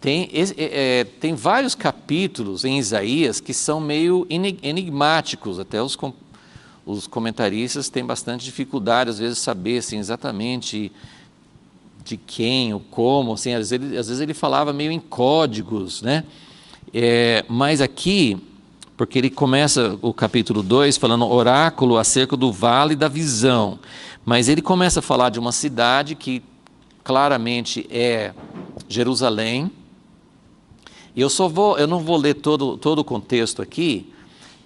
tem vários capítulos em Isaías que são meio enigmáticos. Até os comentaristas têm bastante dificuldade, às vezes, saber assim, exatamente de quem, ou como, assim, às vezes ele falava meio em códigos, né? Mas aqui, porque ele começa o capítulo 2 falando oráculo acerca do vale da visão, mas ele começa a falar de uma cidade que claramente é Jerusalém, e eu não vou ler todo o contexto aqui,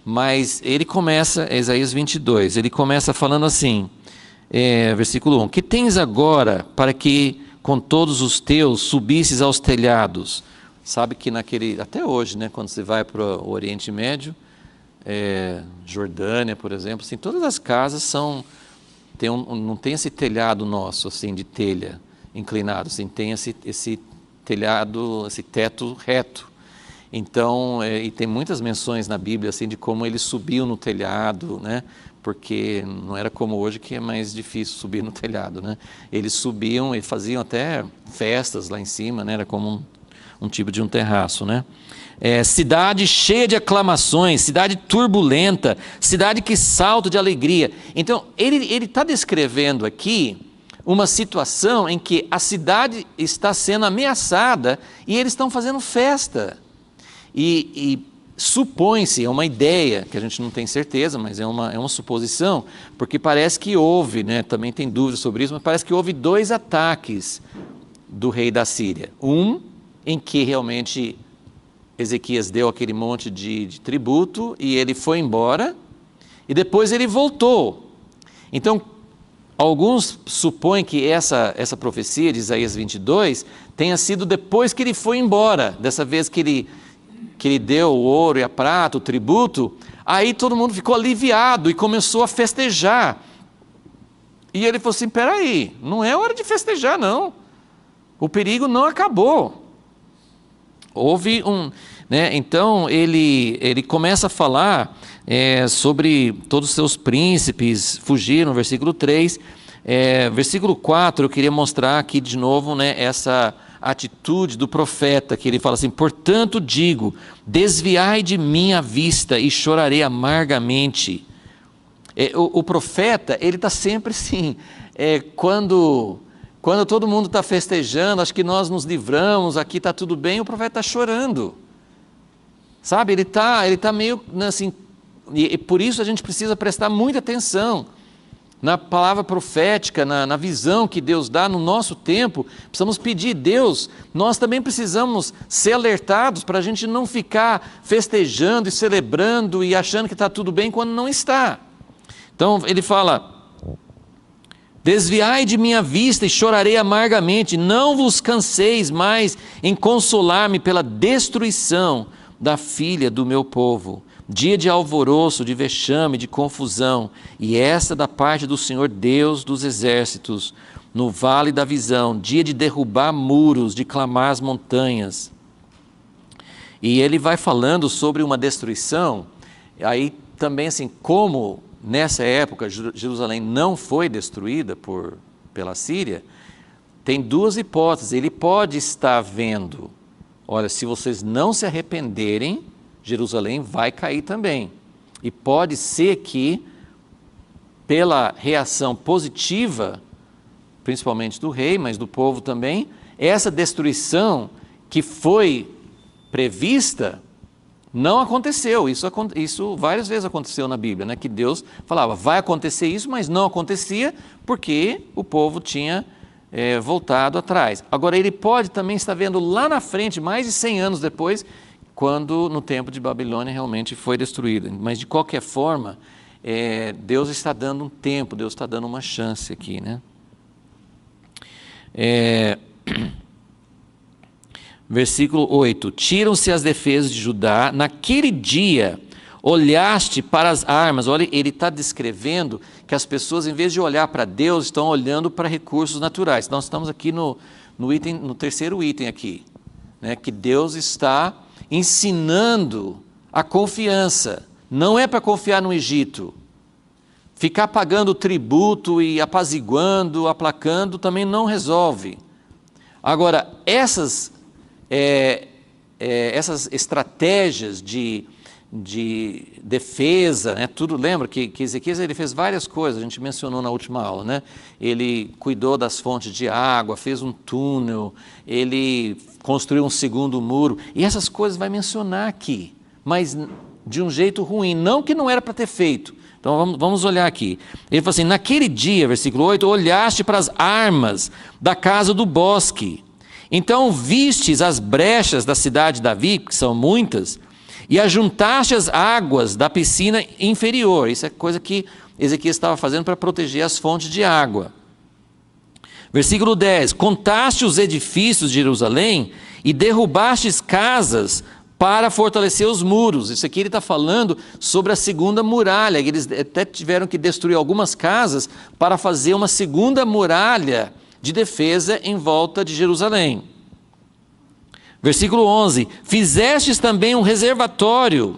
mas ele começa, Isaías 22, ele começa falando assim, versículo 1, que tens agora para que com todos os teus subisses aos telhados? Sabe que até hoje, né, quando você vai para o Oriente Médio, Jordânia, por exemplo, assim, todas as casas não tem esse telhado nosso, assim, de telha inclinado, assim, tem esse telhado, esse teto reto. Então, e tem muitas menções na Bíblia assim, de como eles subiam no telhado, né? Porque não era como hoje, que é mais difícil subir no telhado, né? Eles subiam e faziam até festas lá em cima, né? Era como um tipo de um terraço, né? Cidade cheia de aclamações, cidade turbulenta, cidade que salta de alegria. Então, ele está descrevendo aqui uma situação em que a cidade está sendo ameaçada e eles estão fazendo festa. E supõe-se, é uma ideia, que a gente não tem certeza, mas é uma suposição, porque parece que houve, né, também tem dúvidas sobre isso, mas parece que houve 2 ataques do rei da Síria. Um, em que realmente Ezequias deu aquele monte de tributo e ele foi embora, e depois ele voltou. Então, alguns supõem que essa profecia de Isaías 22 tenha sido depois que ele foi embora, dessa vez que ele deu o ouro e a prata, o tributo, Aí todo mundo ficou aliviado e começou a festejar. E ele falou assim, peraí, não é hora de festejar não, o perigo não acabou. Houve então ele começa a falar sobre todos os seus príncipes fugiram, versículo 3, versículo 4, eu queria mostrar aqui de novo, essa atitude do profeta, que ele fala assim, portanto digo, desviai de mim a vista e chorarei amargamente. O profeta, ele está sempre assim, quando todo mundo está festejando, acho que nós nos livramos, aqui está tudo bem, o profeta está chorando, sabe, ele está meio assim, e por isso a gente precisa prestar muita atenção na palavra profética, na visão que Deus dá no nosso tempo. Precisamos pedir, Deus, nós também precisamos ser alertados para a gente não ficar festejando e celebrando e achando que está tudo bem quando não está. Então ele fala, desviai de minha vista e chorarei amargamente, não vos canseis mais em consolar-me pela destruição da filha do meu povo. Dia de alvoroço, de vexame, de confusão, e essa da parte do Senhor Deus dos exércitos, no vale da visão, dia de derrubar muros, de clamar as montanhas. E ele vai falando sobre uma destruição, aí também assim, como nessa época Jerusalém não foi destruída pela Síria, tem duas hipóteses. Ele pode estar vendo, olha, se vocês não se arrependerem, Jerusalém vai cair também. E pode ser que, pela reação positiva, principalmente do rei, mas do povo também, essa destruição que foi prevista não aconteceu. Isso várias vezes aconteceu na Bíblia, que Deus falava, vai acontecer isso, mas não acontecia porque o povo tinha voltado atrás. Agora ele pode também estar vendo lá na frente, mais de 100 anos depois, quando no tempo de Babilônia realmente foi destruída. Mas de qualquer forma, Deus está dando um tempo, Deus está dando uma chance aqui, Versículo 8, tiram-se as defesas de Judá, naquele dia olhaste para as armas. Olha, ele está descrevendo que as pessoas, em vez de olhar para Deus, estão olhando para recursos naturais. Nós estamos aqui no terceiro item aqui, que Deus está ensinando a confiança. Não é para confiar no Egito. Ficar pagando tributo e apaziguando, aplacando, também não resolve. Agora, essas estratégias de defesa, tudo, lembra que Ezequias ele fez várias coisas, a gente mencionou na última aula, ele cuidou das fontes de água, fez um túnel, ele construiu um segundo muro, e essas coisas vai mencionar aqui, mas de um jeito ruim, não que não era para ter feito. Então vamos olhar aqui, ele fala assim, naquele dia, versículo 8, olhaste para as armas da casa do bosque, então vistes as brechas da cidade de Davi, que são muitas, e ajuntaste as águas da piscina inferior. Isso é coisa que Ezequias estava fazendo para proteger as fontes de água. Versículo 10, contaste os edifícios de Jerusalém e derrubastes casas para fortalecer os muros. Isso aqui ele está falando sobre a segunda muralha. Eles até tiveram que destruir algumas casas para fazer uma segunda muralha de defesa em volta de Jerusalém. Versículo 11, fizestes também um reservatório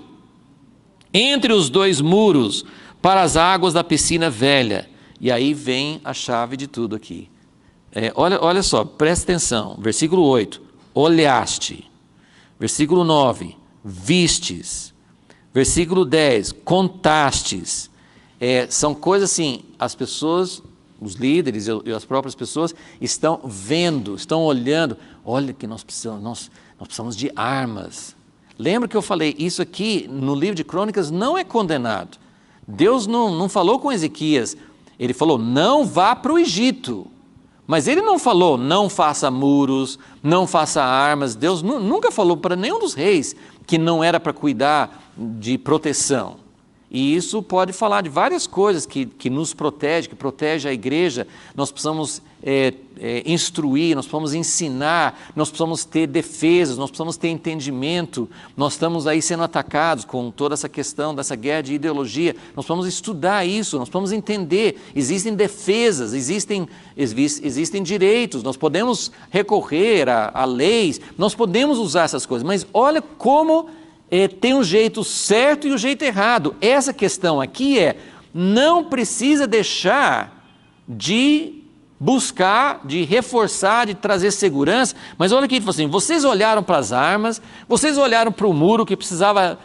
entre os dois muros para as águas da piscina velha. E aí vem a chave de tudo aqui. Olha só, presta atenção. Versículo 8, olhaste. Versículo 9, vistes. Versículo 10, contastes. São coisas assim, as pessoas, os líderes e as próprias pessoas estão vendo, estão olhando. Olha que nós precisamos de armas. Lembra que eu falei, isso aqui no livro de Crônicas não é condenado. Deus não falou com Ezequias, ele falou, não vá para o Egito. Mas ele não falou, não faça muros, não faça armas. Deus nunca falou para nenhum dos reis que não era para cuidar de proteção. E isso pode falar de várias coisas que nos protege, que protege a igreja. Nós precisamos instruir, nós precisamos ensinar, nós precisamos ter defesas, nós precisamos ter entendimento. Nós estamos aí sendo atacados com toda essa questão dessa guerra de ideologia. Nós precisamos estudar isso, nós precisamos entender. Existem defesas, existem direitos, nós podemos recorrer a leis, nós podemos usar essas coisas. Mas olha como tem um jeito certo e o jeito errado. Essa questão aqui não precisa deixar de buscar, de reforçar, de trazer segurança. Mas olha aqui, ele falou assim, vocês olharam para as armas, vocês olharam para o muro que precisava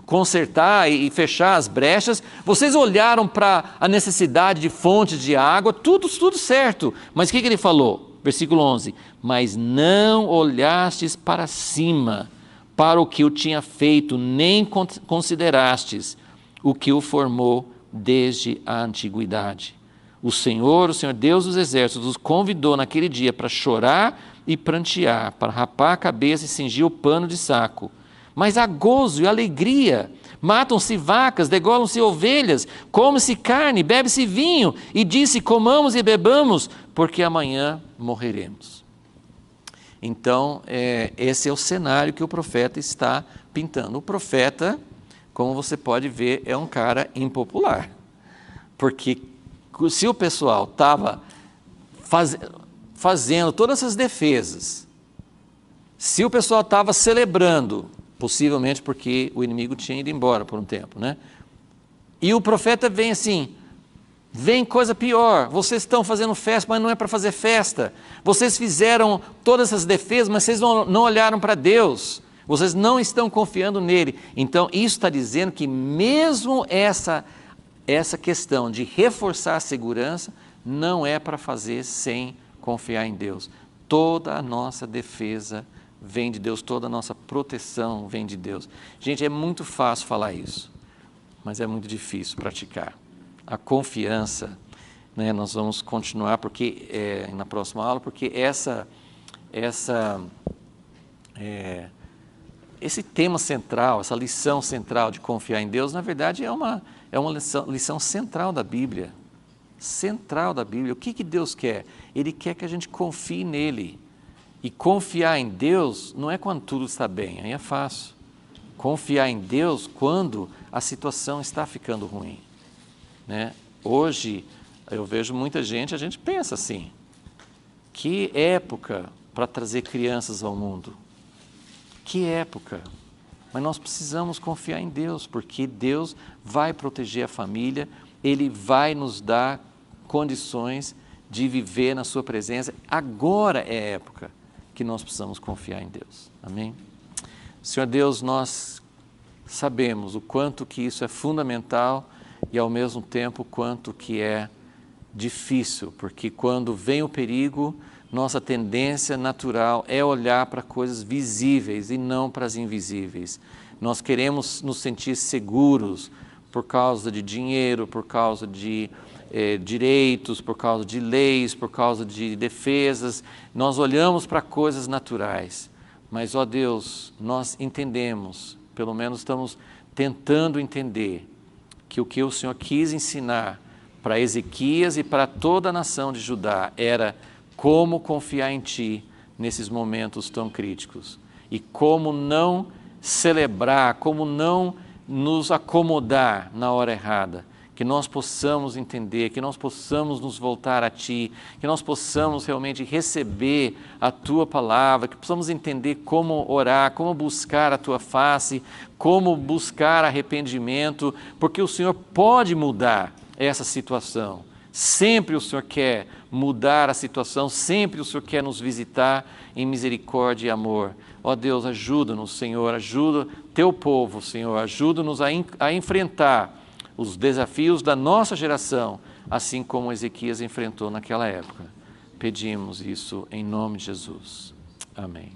consertar e fechar as brechas, vocês olharam para a necessidade de fontes de água, tudo certo. Mas o que ele falou? Versículo 11, mas não olhastes para cima, para o que o tinha feito, nem considerastes o que o formou desde a antiguidade. O Senhor Deus dos exércitos, os convidou naquele dia para chorar e prantear, para rapar a cabeça e cingir o pano de saco. Mas há gozo e alegria, matam-se vacas, degolam-se ovelhas, come-se carne, bebe-se vinho, e disse, comamos e bebamos, porque amanhã morreremos. Então, esse é o cenário que o profeta está pintando. O profeta, como você pode ver, é um cara impopular. Porque se o pessoal estava fazendo todas essas defesas, se o pessoal estava celebrando, possivelmente porque o inimigo tinha ido embora por um tempo, né? E o profeta vem assim, vem coisa pior, vocês estão fazendo festa, mas não é para fazer festa. Vocês fizeram todas essas defesas, mas vocês não olharam para Deus. Vocês não estão confiando nele. Então, isso está dizendo que mesmo essa questão de reforçar a segurança, não é para fazer sem confiar em Deus. Toda a nossa defesa vem de Deus, toda a nossa proteção vem de Deus. Gente, é muito fácil falar isso, mas é muito difícil praticar. A confiança, né, nós vamos continuar na próxima aula, porque esse tema central, essa lição central de confiar em Deus, na verdade é uma lição central da Bíblia. Central da Bíblia. O que Deus quer? Ele quer que a gente confie nele. E confiar em Deus não é quando tudo está bem, aí é fácil. Confiar em Deus quando a situação está ficando ruim. Né? Hoje, eu vejo muita gente, a gente pensa assim, que época para trazer crianças ao mundo? Que época? Mas nós precisamos confiar em Deus, porque Deus vai proteger a família, Ele vai nos dar condições de viver na sua presença. Agora é a época que nós precisamos confiar em Deus. Amém? Senhor Deus, nós sabemos o quanto que isso é fundamental e ao mesmo tempo quanto que é difícil, porque quando vem o perigo, nossa tendência natural é olhar para coisas visíveis e não para as invisíveis. Nós queremos nos sentir seguros por causa de dinheiro, por causa de direitos, por causa de leis, por causa de defesas. Nós olhamos para coisas naturais, mas, ó Deus, nós entendemos, pelo menos estamos tentando entender, que o que o Senhor quis ensinar para Ezequias e para toda a nação de Judá era como confiar em Ti nesses momentos tão críticos e como não celebrar, como não nos acomodar na hora errada, que nós possamos entender, que nós possamos nos voltar a Ti, que nós possamos realmente receber a Tua palavra, que possamos entender como orar, como buscar a Tua face, como buscar arrependimento, porque o Senhor pode mudar essa situação. Sempre o Senhor quer mudar a situação, sempre o Senhor quer nos visitar em misericórdia e amor. Ó Deus, ajuda-nos, Senhor, ajuda Teu povo, Senhor, ajuda-nos a enfrentar os desafios da nossa geração, assim como Ezequias enfrentou naquela época. Pedimos isso em nome de Jesus. Amém.